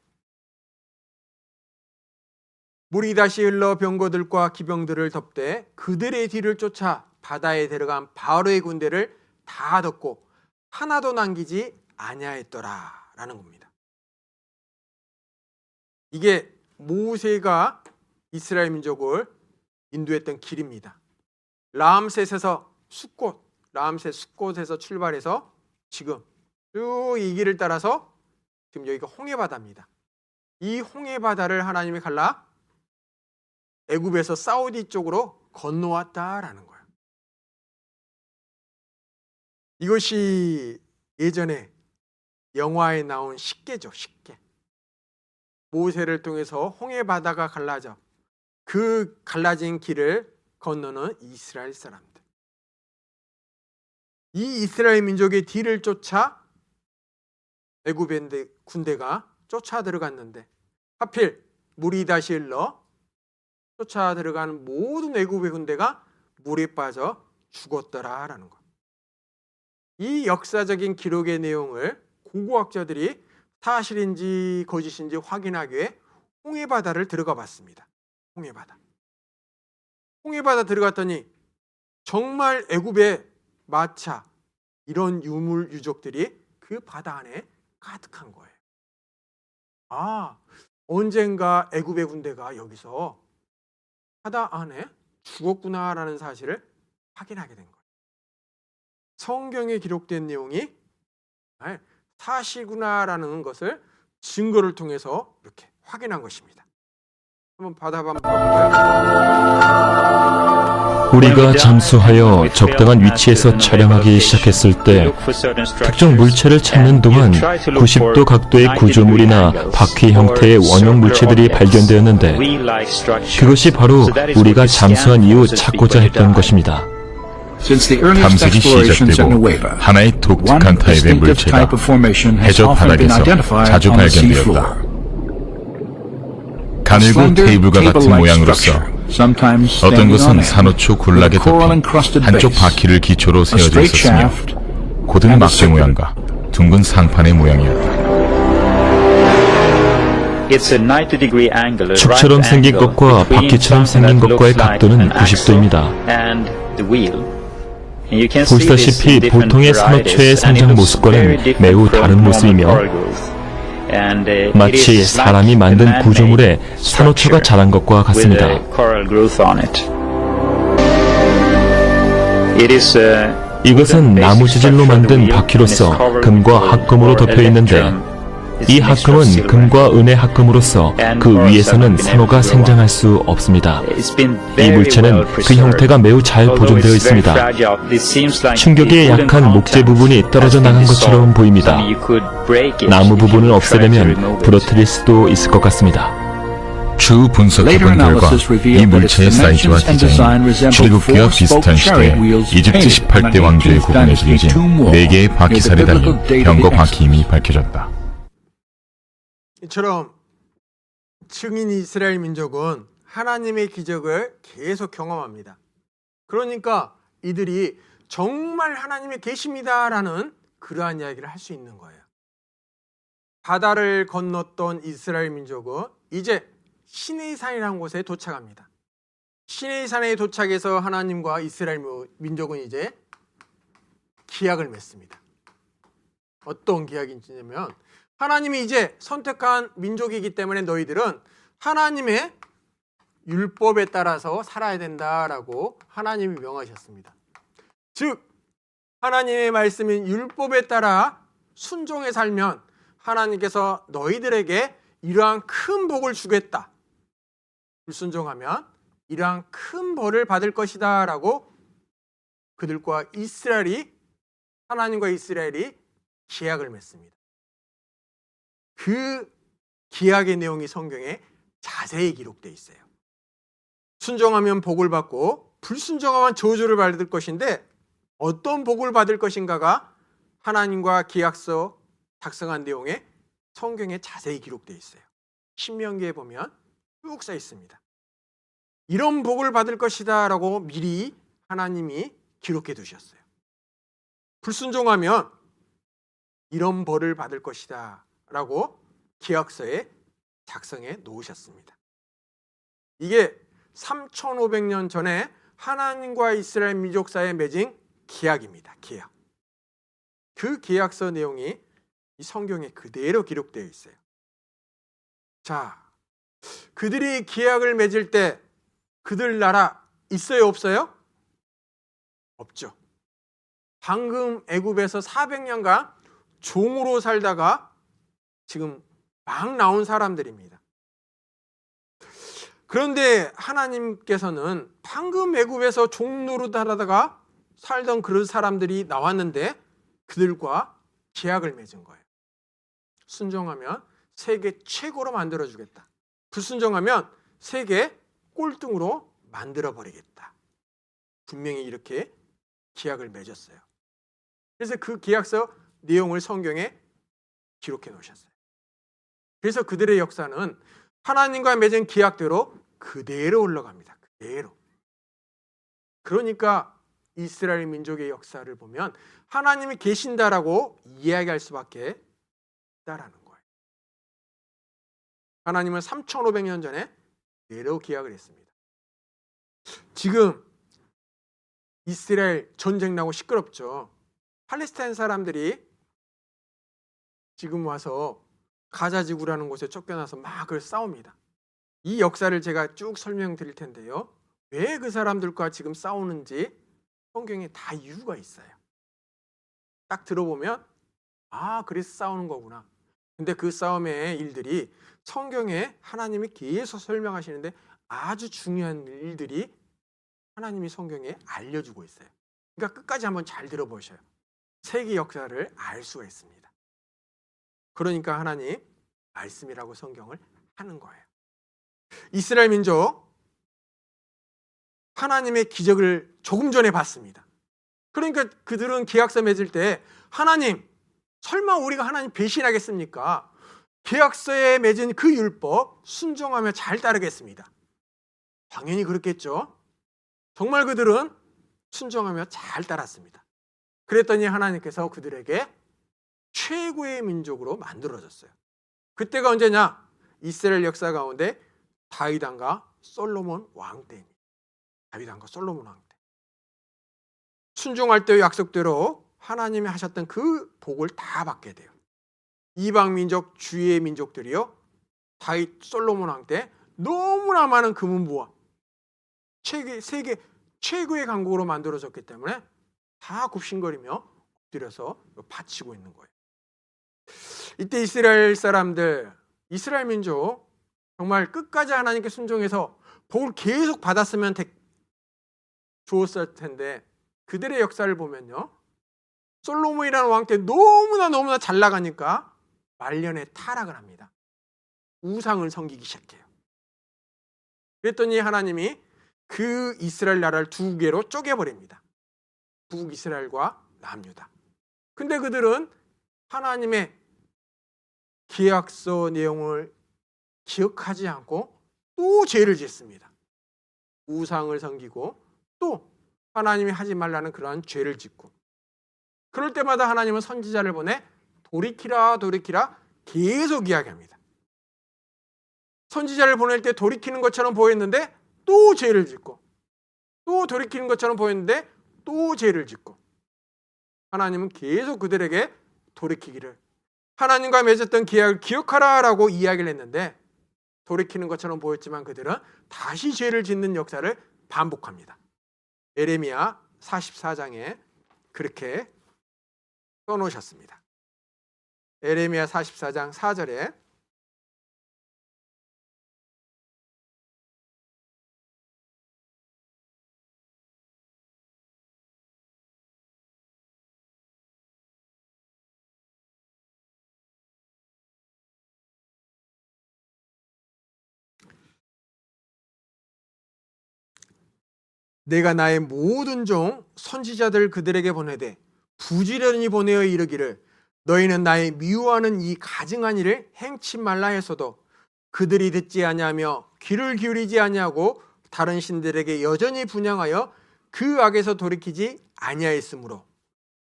물이 다시 흘러 병거들과 기병들을 덮되 그들의 뒤를 쫓아 바다에 들어간 바로의 군대를 다 덮고 하나도 남기지 아니하였더라 라는 겁니다. 이게 모세가 이스라엘 민족을 인도했던 길입니다. 라암셋에서 숫곳에서 출발해서 지금 쭉 이 길을 따라서 지금 여기가 홍해바다입니다. 이 홍해바다를 하나님이 갈라 애굽에서 사우디 쪽으로 건너왔다라는 거예요. 이것이 예전에 영화에 나온 십계죠, 십계. 모세를 통해서 홍해바다가 갈라져 그 갈라진 길을 건너는 이스라엘 사람들. 이 이스라엘 민족의 뒤를 쫓아 애굽의 군대가 쫓아 들어갔는데 하필 물이 다시 흘러 쫓아 들어가는 모든 애굽의 군대가 물에 빠져 죽었더라라는 것. 이 역사적인 기록의 내용을 고고학자들이 사실인지 거짓인지 확인하기 위해 홍해바다를 들어가 봤습니다. 홍해바다 들어갔더니 정말 애굽의 마차 이런 유물 유적들이 그 바다 안에 가득한 거예요. 아, 언젠가 애굽의 군대가 여기서 바다 안에 죽었구나라는 사실을 확인하게 된 거예요. 성경에 기록된 내용이 사실구나라는 것을 증거를 통해서 이렇게 확인한 것입니다. 한번 바다 한번 봐볼까요? 우리가 잠수하여 적당한 위치에서 촬영하기 시작했을 때 특정 물체를 찾는 동안 90도 각도의 구조물이나 바퀴 형태의 원형 물체들이 발견되었는데 그것이 바로 우리가 잠수한 이후 찾고자 했던 것입니다. 탐색이 시작되고 하나의 독특한 타입의 물체가 해저 바닥에서 자주 발견되었다. 가늘고 테이블과 같은 모양으로서 어떤 것은 산호초 군락에 덮인 한쪽 바퀴를 기초로 세워져 있었으며 곧은 막대 모양과 둥근 상판의 모양이었다. 축처럼 생긴 것과 바퀴처럼 생긴 것과의 각도는 90도입니다. 보시다시피 보통의 산호초의 성장 모습과는 매우 다른 모습이며 마치 사람이 만든 구조물에 산호초가 자란 것과 같습니다. 이것은 나무 재질로 만든 바퀴로서 금과 합금으로 덮여 있는데 이 합금은 금과 은의 합금으로서 그 위에서는 산호가 생장할 수 없습니다. 이 물체는 그 형태가 매우 잘 보존되어 있습니다. 충격에 약한 목재 부분이 떨어져 나간 것처럼 보입니다. 나무 부분을 없애려면 부러뜨릴 수도 있을 것 같습니다. 추후 분석해본 결과 이 물체의 사이즈와 디자인이 출애굽기와 비슷한 시대에 이집트 18대 왕조의 구간에 들려진 4개의 바퀴살이 달린 병거 바퀴임이 밝혀졌다. 이처럼 증인 이스라엘 민족은 하나님의 기적을 계속 경험합니다. 그러니까 이들이 정말 하나님이 계십니다라는 그러한 이야기를 할 수 있는 거예요. 바다를 건넜던 이스라엘 민족은 이제 시내산이라는 곳에 도착합니다. 시내산에 도착해서 하나님과 이스라엘 민족은 이제 기약을 맺습니다. 어떤 기약이냐면 하나님이 이제 선택한 민족이기 때문에 너희들은 하나님의 율법에 따라서 살아야 된다라고 하나님이 명하셨습니다. 즉 하나님의 말씀인 율법에 따라 순종해 살면 하나님께서 너희들에게 이러한 큰 복을 주겠다. 불순종하면 이러한 큰 벌을 받을 것이다 라고 그들과 하나님과 이스라엘이 기약을 맺습니다. 그 기약의 내용이 성경에 자세히 기록되어 있어요. 순종하면 복을 받고 불순종하면 저주를 받을 것인데 어떤 복을 받을 것인가가 하나님과 기약서 작성한 내용에 성경에 자세히 기록되어 있어요. 신명기에 보면 쭉 써 있습니다. 이런 복을 받을 것이다 라고 미리 하나님이 기록해 두셨어요. 불순종하면 이런 벌을 받을 것이다 라고 기약서에 작성해 놓으셨습니다. 이게 3500년 전에 하나님과 이스라엘 민족 사이에 맺은 기약입니다. 기약. 그 기약서 내용이 이 성경에 그대로 기록되어 있어요. 자, 그들이 기약을 맺을 때 그들 나라 있어요, 없어요? 없죠. 방금 애굽에서 400년간 종으로 살다가 지금 막 나온 사람들입니다. 그런데 하나님께서는 방금 애굽에서 종노릇 하다가 살던 그런 사람들이 나왔는데 그들과 계약을 맺은 거예요. 순종하면 세계 최고로 만들어주겠다. 불순종하면 세계 꼴등으로 만들어버리겠다. 분명히 이렇게 계약을 맺었어요. 그래서 그 계약서 내용을 성경에 기록해 놓으셨어요. 그래서 그들의 역사는 하나님과 맺은 계약대로 그대로 흘러갑니다. 그대로. 그러니까 이스라엘 민족의 역사를 보면 하나님이 계신다라고 이야기할 수밖에 없다라는 거예요. 하나님은 3500년 전에 그대로 계약을 했습니다. 지금 이스라엘 전쟁 나고 시끄럽죠. 팔레스타인 사람들이 지금 와서 가자 지구라는 곳에 쫓겨나서 막 그걸 싸웁니다. 이 역사를 제가 쭉 설명드릴 텐데요. 왜 그 사람들과 지금 싸우는지 성경에 다 이유가 있어요. 딱 들어보면 그래서 싸우는 거구나. 근데 그 싸움의 일들이 성경에 하나님이 계속 설명하시는데 아주 중요한 일들이 하나님이 성경에 알려주고 있어요. 그러니까 끝까지 한번 잘 들어보셔요. 세계 역사를 알 수가 있습니다. 그러니까 하나님 말씀이라고 성경을 하는 거예요. 이스라엘 민족 하나님의 기적을 조금 전에 봤습니다. 그러니까 그들은 계약서 맺을 때 하나님, 설마 우리가 하나님 배신하겠습니까? 계약서에 맺은 그 율법 순종하며 잘 따르겠습니다. 당연히 그렇겠죠. 정말 그들은 순종하며 잘 따랐습니다. 그랬더니 하나님께서 그들에게 최고의 민족으로 만들어졌어요. 그때가 언제냐? 이스라엘 역사 가운데 다윗 왕과 솔로몬 왕 때입니다. 다윗 왕과 솔로몬 왕 때. 순종할 때 약속대로 하나님이 하셨던 그 복을 다 받게 돼요. 이방 민족 주의 민족들이요, 다윗 솔로몬 왕 때 너무나 많은 금은부와 세계 최고의 강국으로 만들어졌기 때문에 다 굽신거리며 엎드려서 바치고 있는 거예요. 이때 이스라엘 사람들, 이스라엘 민족 정말 끝까지 하나님께 순종해서 복을 계속 받았으면 좋았을 텐데 그들의 역사를 보면요, 솔로몬이라는 왕 때 너무나 잘 나가니까 말년에 타락을 합니다. 우상을 섬기기 시작해요. 그랬더니 하나님이 그 이스라엘 나라를 두 개로 쪼개버립니다. 북이스라엘과 남유다. 근데 그들은 하나님의 계약서 내용을 기억하지 않고 또 죄를 짓습니다. 우상을 섬기고 또 하나님이 하지 말라는 그러한 죄를 짓고, 그럴 때마다 하나님은 선지자를 보내 돌이키라 돌이키라 계속 이야기합니다. 선지자를 보낼 때 돌이키는 것처럼 보였는데 또 죄를 짓고, 또 돌이키는 것처럼 보였는데 또 죄를 짓고, 하나님은 계속 그들에게 돌이키기를, 하나님과 맺었던 계약을 기억하라라고 이야기를 했는데 돌이키는 것처럼 보였지만 그들은 다시 죄를 짓는 역사를 반복합니다. 예레미야 44장에 그렇게 써놓으셨습니다. 예레미야 44장 4절에 내가 나의 모든 종 선지자들 그들에게 보내되 부지런히 보내어 이르기를 너희는 나의 미워하는 이 가증한 일을 행치 말라 했어도 그들이 듣지 아니하며 귀를 기울이지 아니하고 다른 신들에게 여전히 분향하여 그 악에서 돌이키지 아니하였으므로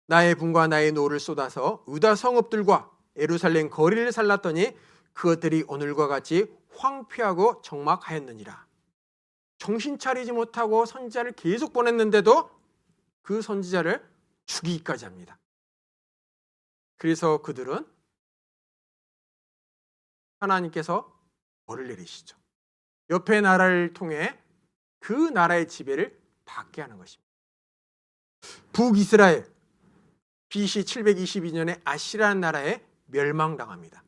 나의 분과 나의 노를 쏟아서 유다 성읍들과 예루살렘 거리를 살랐더니 그것들이 오늘과 같이 황폐하고 적막하였느니라. 정신 차리지 못하고 선지자를 계속 보냈는데도 그 선지자를 죽이기까지 합니다. 그래서 그들은 하나님께서 벌을 내리시죠. 옆에 나라를 통해 그 나라의 지배를 받게 하는 것입니다. 북이스라엘 BC 722년에 아시라는 나라에 멸망당합니다.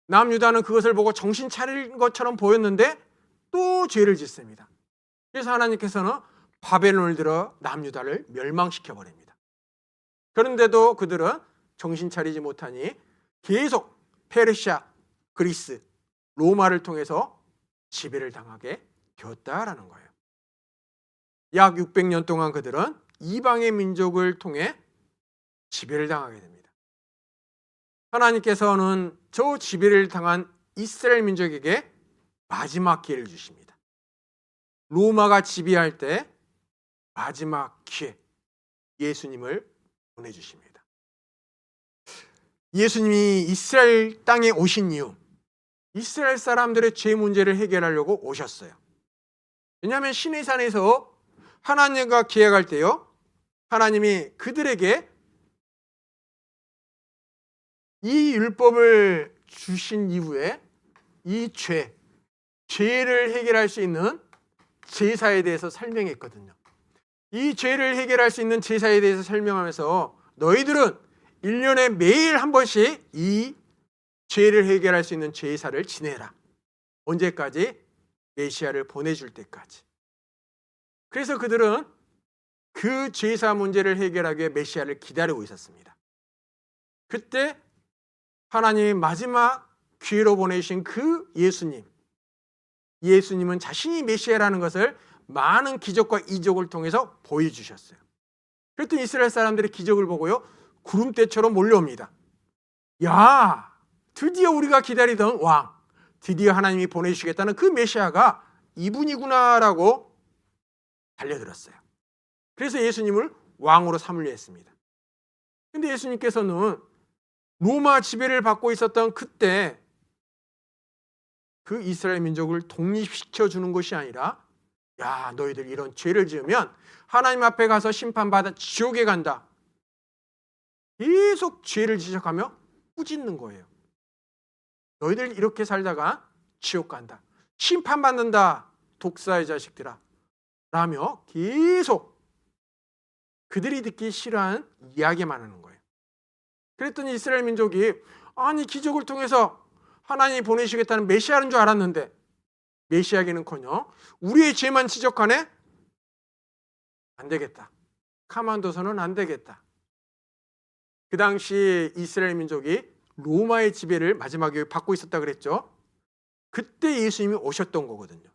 남유다는 그것을 보고 정신 차린 것처럼 보였는데 또 죄를 짓습니다. 그래서 하나님께서는 바벨론을 들어 남유다를 멸망시켜 버립니다. 그런데도 그들은 정신 차리지 못하니 계속 페르시아, 그리스, 로마를 통해서 지배를 당하게 되었다라는 거예요. 약 600년 동안 그들은 이방의 민족을 통해 지배를 당하게 됩니다. 하나님께서는 저 지배를 당한 이스라엘 민족에게 마지막 기회를 주십니다. 로마가 지배할 때 마지막 기회, 예수님을 보내주십니다. 예수님이 이스라엘 땅에 오신 이유, 이스라엘 사람들의 죄 문제를 해결하려고 오셨어요. 왜냐하면 시내산에서 하나님과 계약할 때요, 하나님이 그들에게 이 율법을 주신 이후에 이 죄를 해결할 수 있는 제사에 대해서 설명했거든요. 이 죄를 해결할 수 있는 제사에 대해서 설명하면서 너희들은 1년에 매일 한 번씩 이 죄를 해결할 수 있는 제사를 지내라. 언제까지? 메시아를 보내줄 때까지. 그래서 그들은 그 제사 문제를 해결하기 위해 메시아를 기다리고 있었습니다. 그때 하나님이 마지막 기회로 보내신 그 예수님은 자신이 메시아라는 것을 많은 기적과 이적을 통해서 보여주셨어요. 그랬더니 이스라엘 사람들이 기적을 보고요, 구름대처럼 몰려옵니다. 야, 드디어 우리가 기다리던 왕, 드디어 하나님이 보내주시겠다는 그 메시아가 이분이구나라고 달려들었어요. 그래서 예수님을 왕으로 삼으려 했습니다. 그런데 예수님께서는 로마 지배를 받고 있었던 그때 그 이스라엘 민족을 독립시켜 주는 것이 아니라, 야, 너희들 이런 죄를 지으면 하나님 앞에 가서 심판받아 지옥에 간다. 계속 죄를 지적하며 꾸짖는 거예요. 너희들 이렇게 살다가 지옥 간다. 심판받는다. 독사의 자식들아. 라며 계속 그들이 듣기 싫어하는 이야기만 하는 거예요. 그랬더니 이스라엘 민족이 아니 기적을 통해서 하나님이 보내시겠다는 메시아인 줄 알았는데 메시아기는커녕 우리의 죄만 지적하네? 안 되겠다. 가만둬서는 안 되겠다. 그 당시 이스라엘 민족이 로마의 지배를 마지막에 받고 있었다 그랬죠. 그때 예수님이 오셨던 거거든요.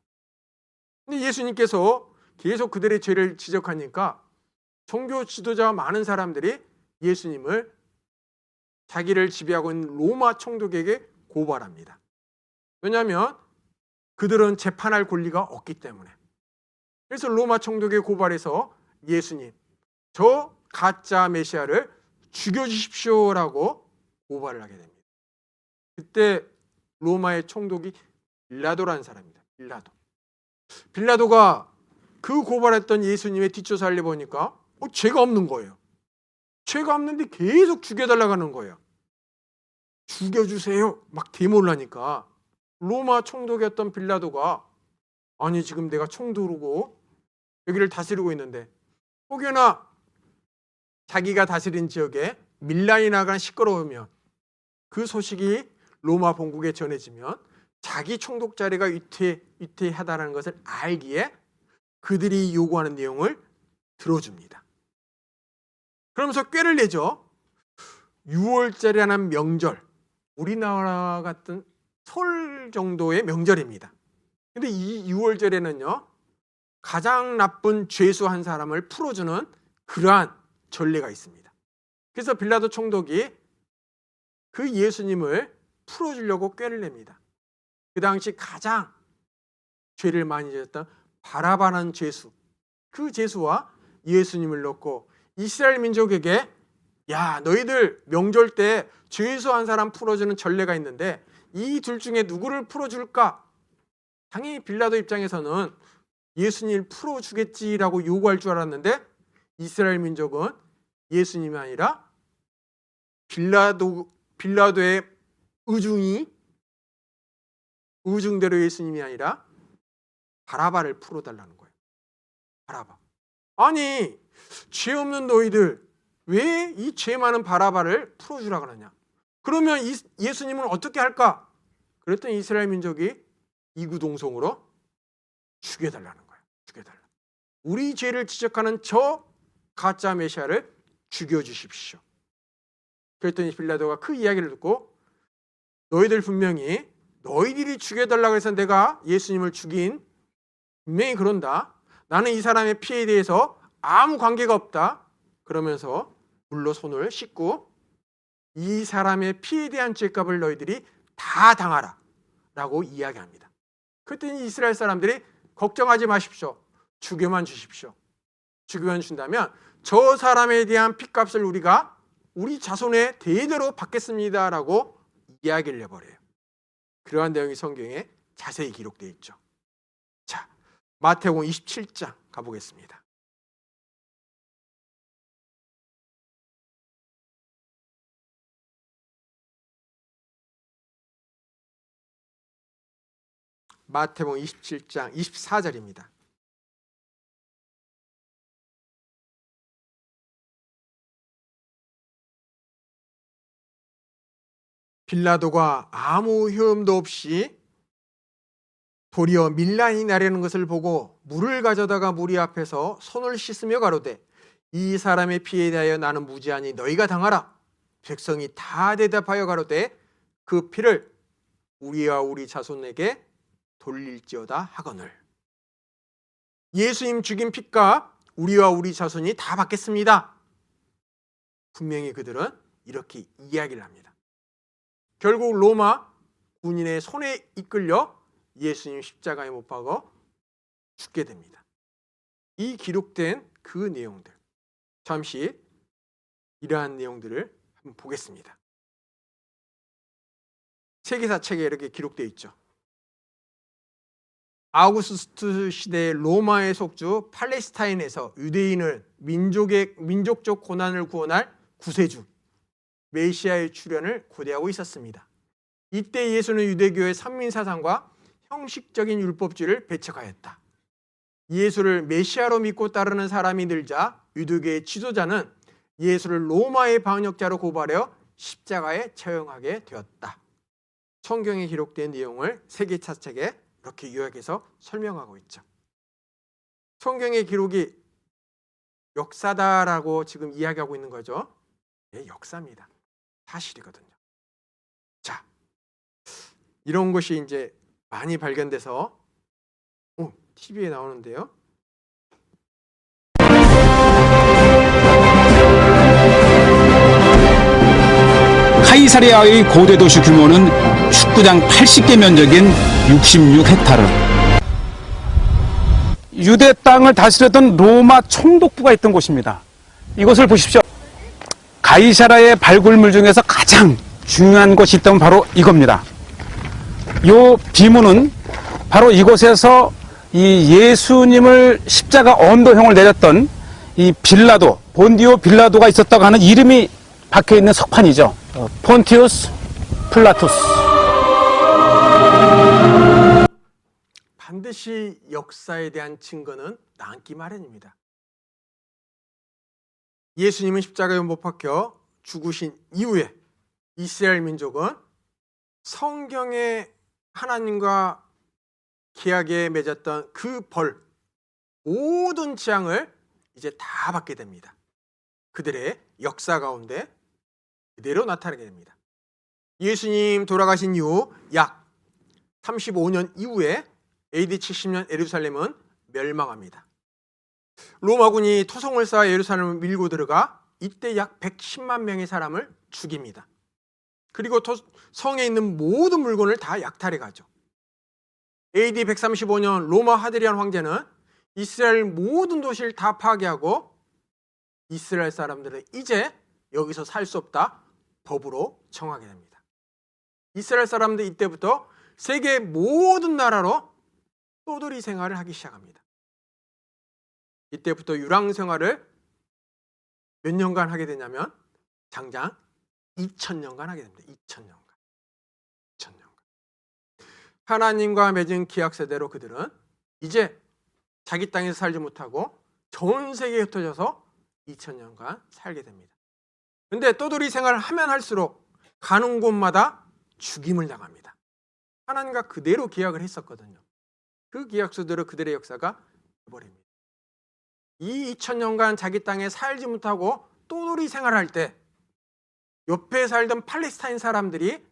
근데 예수님께서 계속 그들의 죄를 지적하니까 종교 지도자와 많은 사람들이 예수님을 자기를 지배하고 있는 로마 총독에게 고발합니다. 왜냐하면 그들은 재판할 권리가 없기 때문에. 그래서 로마 총독에 고발해서 예수님, 저 가짜 메시아를 죽여주십시오라고 고발을 하게 됩니다. 그때 로마의 총독이 빌라도라는 사람입니다. 빌라도가 그 고발했던 예수님의 뒷조사를 해보니까 죄가 없는 거예요. 죄가 없는데 계속 죽여달라고 하는 거예요. 죽여주세요. 막 데모를 하니까 로마 총독이었던 빌라도가 아니 지금 내가 총독이고 여기를 다스리고 있는데 혹여나 자기가 다스린 지역에 밀란이 나간 시끄러우면 그 소식이 로마 본국에 전해지면 자기 총독 자리가 위태하다는 것을 알기에 그들이 요구하는 내용을 들어줍니다. 그러면서 꾀를 내죠. 6월절이라는 명절, 우리나라 같은 설 정도의 명절입니다. 근데 이 6월절에는요, 가장 나쁜 죄수 한 사람을 풀어주는 그러한 전례가 있습니다. 그래서 빌라도 총독이 그 예수님을 풀어주려고 꾀를 냅니다. 그 당시 가장 죄를 많이 지었던 바라바라는 죄수, 그 죄수와 예수님을 넣고 이스라엘 민족에게 야 너희들 명절 때 죄수 한 사람 풀어주는 전례가 있는데 이 둘 중에 누구를 풀어줄까? 당연히 빌라도 입장에서는 예수님을 풀어주겠지라고 요구할 줄 알았는데 이스라엘 민족은 예수님이 아니라 빌라도의 의중대로 예수님이 아니라 바라바를 풀어달라는 거예요. 바라바. 아니 죄 없는 너희들 왜 이 죄 많은 바라바를 풀어주라고 하느냐? 그러면 예수님은 어떻게 할까? 그랬더니 이스라엘 민족이 이구동성으로 죽여달라는 거예요. 죽여달라. 우리 죄를 지적하는 저 가짜 메시아를 죽여주십시오. 그랬더니 빌라도가 그 이야기를 듣고 너희들 분명히 너희들이 죽여달라고 해서 내가 예수님을 죽인 분명히 그런다. 나는 이 사람의 피해에 대해서 아무 관계가 없다. 그러면서 물로 손을 씻고 이 사람의 피해에 대한 죄값을 너희들이 다 당하라 라고 이야기합니다. 그랬더니 이스라엘 사람들이 걱정하지 마십시오. 죽여만 주십시오. 죽여만 준다면 저 사람에 대한 핏값을 우리가 우리 자손의 대대로 받겠습니다 라고 이야기를 해버려요. 그러한 내용이 성경에 자세히 기록되어 있죠. 자, 마태복음 27장 가보겠습니다. 마태복음 27장 24절입니다. 빌라도가 아무 효험도 없이 도리어 밀란이 나려는 것을 보고 물을 가져다가 무리 앞에서 손을 씻으며 가로되 이 사람의 피해에 대하여 나는 무죄하니 너희가 당하라. 백성이 다 대답하여 가로되 그 피를 우리와 우리 자손에게 돌릴지어다 하거늘. 예수님 죽인 핏값 우리와 우리 자손이 다 받겠습니다. 분명히 그들은 이렇게 이야기를 합니다. 결국 로마 군인의 손에 이끌려 예수님 십자가에 못 박아 죽게 됩니다. 이 기록된 그 내용들, 잠시 이러한 내용들을 한번 보겠습니다. 세계사 책에 이렇게 기록되어 있죠. 아우구스투스 시대의 로마의 속주 팔레스타인에서 유대인을 민족적 고난을 구원할 구세주 메시아의 출현을 고대하고 있었습니다. 이때 예수는 유대교의 산민사상과 형식적인 율법주의를 배척하였다. 예수를 메시아로 믿고 따르는 사람이 늘자 유대교의 지도자는 예수를 로마의 반역자로 고발하여 십자가에 처형하게 되었다. 성경에 기록된 내용을 세계사 책에 이렇게 요약해서 설명하고 있죠. 성경의 기록이 역사다라고 지금 이야기하고 있는 거죠. 네, 역사입니다. 사실이거든요. 자, 이런 것이 이제 많이 발견돼서 TV에 나오는데요. 카이사리아의 고대 도시 규모는 축구장 80개 면적인 66헥타르. 유대 땅을 다스렸던 로마 총독부가 있던 곳입니다. 이곳을 보십시오. 가이사라의 발굴물 중에서 가장 중요한 곳이 있다면 바로 이겁니다. 이 비문은 바로 이곳에서 이 예수님을 십자가 언도형을 내렸던 이 빌라도, 본디오 빌라도가 있었다고 하는 이름이 박혀 있는 석판이죠. 폰티우스 플라투스. 반드시 역사에 대한 증거는 남기 마련입니다. 예수님은 십자가에 못 박혀 죽으신 이후에 이스라엘 민족은 성경에 하나님과 계약에 맺었던 그 벌, 모든 재앙을 이제 다 받게 됩니다. 그들의 역사 가운데 그대로 나타나게 됩니다. 예수님 돌아가신 이후 약 35년 이후에 AD 70년 예루살렘은 멸망합니다. 로마군이 토성을 쌓아 예루살렘을 밀고 들어가 이때 약 110만 명의 사람을 죽입니다. 그리고 성에 있는 모든 물건을 다 약탈해 가죠. AD 135년 로마 하드리안 황제는 이스라엘 모든 도시를 다 파괴하고 이스라엘 사람들은 이제 여기서 살 수 없다 법으로 정하게 됩니다. 이스라엘 사람들 이때부터 세계 모든 나라로 떠돌이 생활을 하기 시작합니다. 이때부터 유랑 생활을 몇 년간 하게 되냐면 장장 2000년간 하게 됩니다. 2000년간. 하나님과 맺은 기약 세대로 그들은 이제 자기 땅에서 살지 못하고 전 세계에 흩어져서 2000년간 살게 됩니다. 근데 떠돌이 생활을 하면 할수록 가는 곳마다 죽임을 당합니다. 하나님과 그대로 계약을 했었거든요. 그 계약서대로 그들의 역사가 돼버립니다. 이 2000년간 자기 땅에 살지 못하고 떠돌이 생활할 때 옆에 살던 팔레스타인 사람들이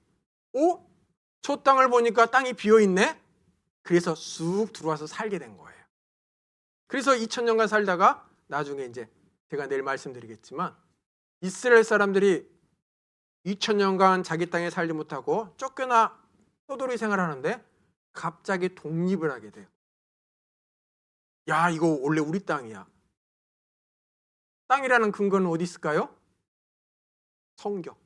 저 땅을 보니까 땅이 비어있네? 그래서 쑥 들어와서 살게 된 거예요. 그래서 2000년간 살다가 나중에 이제 제가 내일 말씀드리겠지만 이스라엘 사람들이 2000년간 자기 땅에 살지 못하고 쫓겨나 떠돌이 생활하는데 갑자기 독립을 하게 돼요. 야, 이거 원래 우리 땅이야. 땅이라는 근거는 어디 있을까요? 성경.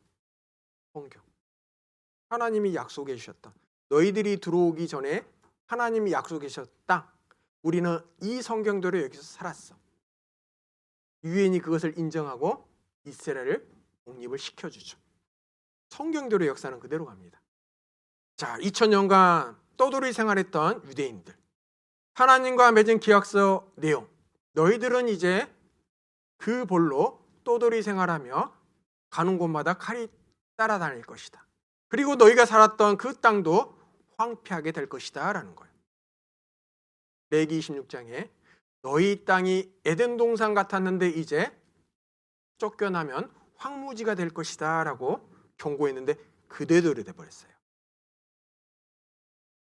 하나님이 약속해 주셨다. 너희들이 들어오기 전에 하나님이 약속해 주셨다. 우리는 이 성경대로 여기서 살았어. 유엔이 그것을 인정하고 이스라엘을 독립을 시켜주죠. 성경대로 역사는 그대로 갑니다. 자, 2000년간 떠돌이 생활했던 유대인들, 하나님과 맺은 기약서 내용, 너희들은 이제 그 볼로 떠돌이 생활하며 가는 곳마다 칼이 따라다닐 것이다. 그리고 너희가 살았던 그 땅도 황폐하게 될 것이다 라는 거예요. 레기 26장에 너희 땅이 에덴 동산 같았는데 이제 쫓겨나면 황무지가 될 것이다 라고 경고했는데 그대로 돼버렸어요.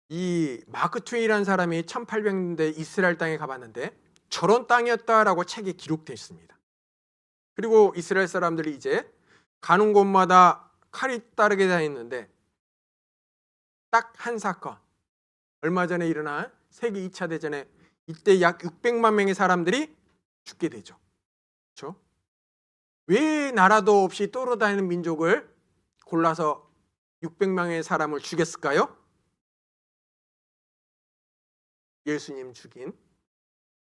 이 마크 트웨이라는 사람이 1800년대 이스라엘 땅에 가봤는데 저런 땅이었다라고 책에 기록되어 있습니다. 그리고 이스라엘 사람들이 이제 가는 곳마다 칼이 따르게 다녔는데 딱 한 사건, 얼마 전에 일어난 세계 2차 대전에 이때 약 600만 명의 사람들이 죽게 되죠. 그렇죠? 왜 나라도 없이 떠돌아다니는 민족을 골라서 600명의 사람을 죽였을까요? 예수님 죽인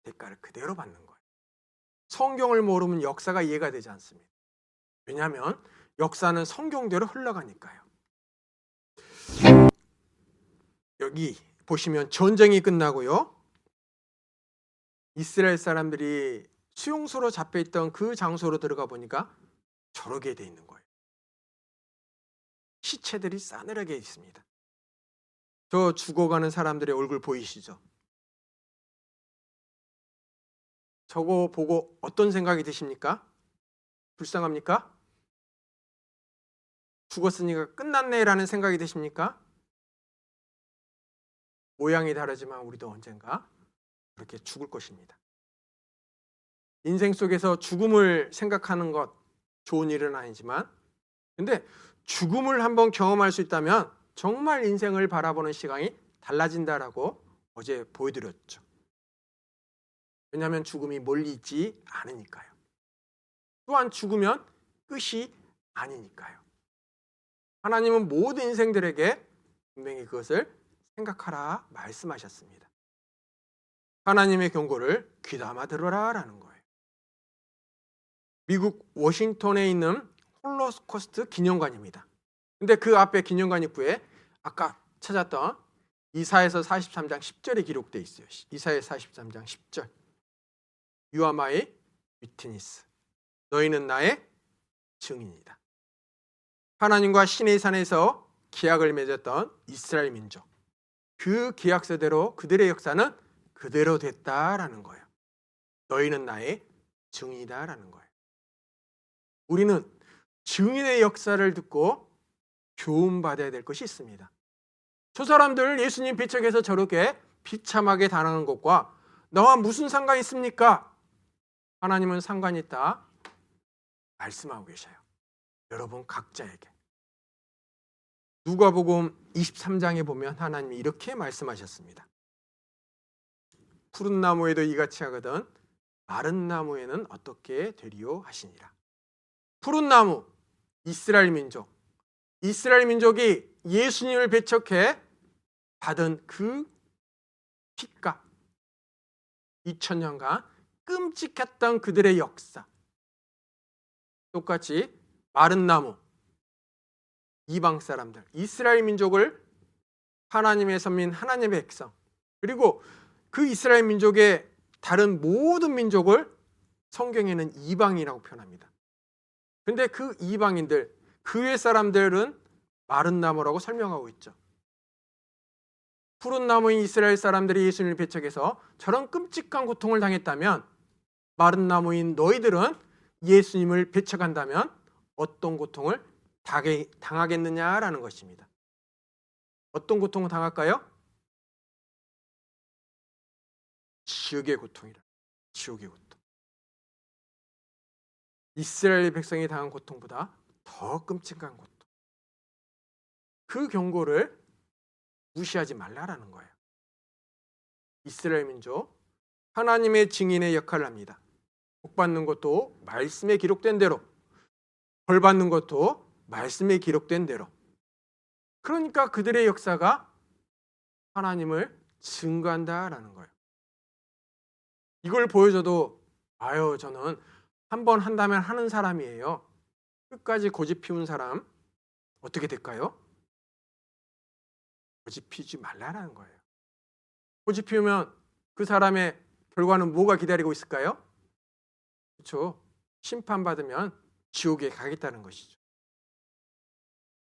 대가를 그대로 받는 거예요. 성경을 모르면 역사가 이해가 되지 않습니다. 왜냐하면 역사는 성경대로 흘러가니까요. 여기 보시면 전쟁이 끝나고요. 이스라엘 사람들이 수용소로 잡혀있던 그 장소로 들어가 보니까 저렇게 돼 있는 거예요. 시체들이 싸늘하게 있습니다. 저 죽어가는 사람들의 얼굴 보이시죠? 저거 보고 어떤 생각이 드십니까? 불쌍합니까? 죽었으니까 끝났네 라는 생각이 드십니까? 모양이 다르지만 우리도 언젠가 그렇게 죽을 것입니다. 인생 속에서 죽음을 생각하는 것 좋은 일은 아니지만, 근데 죽음을 한번 경험할 수 있다면 정말 인생을 바라보는 시각이 달라진다라고 어제 보여드렸죠. 왜냐하면 죽음이 멀리 있지 않으니까요. 또한 죽으면 끝이 아니니까요. 하나님은 모든 인생들에게 분명히 그것을 생각하라 말씀하셨습니다. 하나님의 경고를 귀담아 들어라 라는 거예요. 미국 워싱턴에 있는 홀로코스트 기념관입니다. 근데 그 앞에 기념관 입구에 아까 찾았던 이사야서 43장 10절에 기록되어 있어요. 이사야 43장 10절. You are my witness. 너희는 나의 증인이다. 하나님과 시내의 산에서 계약을 맺었던 이스라엘 민족. 그 계약서대로 그들의 역사는 그대로 됐다라는 거예요. 너희는 나의 증인이다라는 거예요. 우리는 증인의 역사를 듣고 교훈받아야 될 것이 있습니다. 저 사람들 예수님 배척해서 저렇게 비참하게 당하는 것과 나와 무슨 상관이 있습니까? 하나님은 상관이 있다 말씀하고 계셔요. 여러분 각자에게. 누가복음 23장에 보면 하나님이 이렇게 말씀하셨습니다. 푸른 나무에도 이같이 하거든 마른 나무에는 어떻게 되리요 하시니라. 푸른 나무, 이스라엘 민족. 이스라엘 민족이 예수님을 배척해 받은 그 핏값, 2000년간 끔찍했던 그들의 역사. 똑같이 마른 나무, 이방 사람들, 이스라엘 민족을 하나님의 선민, 하나님의 백성, 그리고 그 이스라엘 민족의 다른 모든 민족을 성경에는 이방이라고 표현합니다. 근데 그 이방인들, 그 외 사람들은 마른 나무라고 설명하고 있죠. 푸른 나무인 이스라엘 사람들이 예수님을 배척해서 저런 끔찍한 고통을 당했다면 마른 나무인 너희들은 예수님을 배척한다면 어떤 고통을 당하겠느냐라는 것입니다. 어떤 고통을 당할까요? 지옥의 고통이라. 지옥의 고통. 이스라엘 백성이 당한 고통보다 더 끔찍한 고통. 그 경고를 무시하지 말라라는 거예요. 이스라엘 민족, 하나님의 증인의 역할을 합니다. 복받는 것도 말씀에 기록된 대로, 벌받는 것도 말씀에 기록된 대로. 그러니까 그들의 역사가 하나님을 증거한다라는 거예요. 이걸 보여줘도 아유 저는 한 번 한다면 하는 사람이에요. 끝까지 고집 피운 사람 어떻게 될까요? 고집 피우지 말라라는 거예요. 고집 피우면 그 사람의 결과는 뭐가 기다리고 있을까요? 그렇죠. 심판받으면 지옥에 가겠다는 것이죠.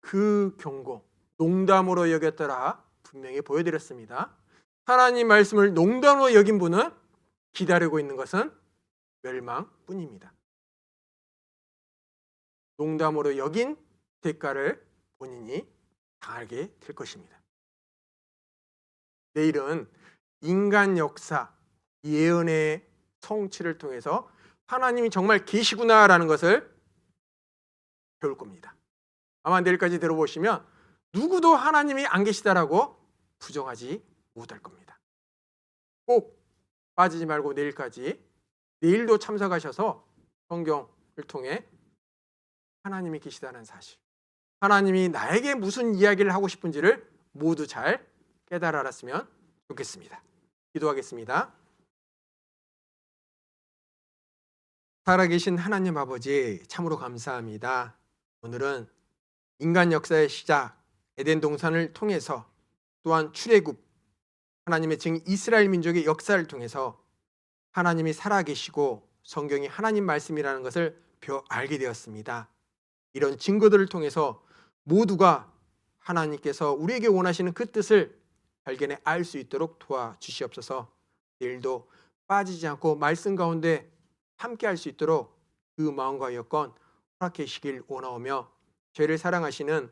그 경고, 농담으로 여겼더라 분명히 보여드렸습니다. 하나님 말씀을 농담으로 여긴 분은 기다리고 있는 것은 멸망뿐입니다. 농담으로 여긴 대가를 본인이 당하게 될 것입니다. 내일은 인간 역사, 예언의 성취를 통해서 하나님이 정말 계시구나라는 것을 배울 겁니다. 아마 내일까지 들어보시면 누구도 하나님이 안 계시다라고 부정하지 못할 겁니다. 꼭 빠지지 말고 내일도 참석하셔서 성경을 통해 하나님이 계시다는 사실, 하나님이 나에게 무슨 이야기를 하고 싶은지를 모두 잘 깨달아 알았으면 좋겠습니다. 기도하겠습니다. 살아계신 하나님 아버지 참으로 감사합니다. 오늘은 인간 역사의 시작 에덴 동산을 통해서 또한 출애굽 하나님의 증인 이스라엘 민족의 역사를 통해서 하나님이 살아계시고 성경이 하나님 말씀이라는 것을 알게 되었습니다. 이런 증거들을 통해서 모두가 하나님께서 우리에게 원하시는 그 뜻을 발견해 알 수 있도록 도와주시옵소서. 내일도 빠지지 않고 말씀 가운데 함께 할 수 있도록 그 마음과 여건 허락해 주시길 원하오며 죄를 사랑하시는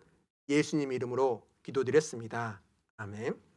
예수님 이름으로 기도드렸습니다. 아멘.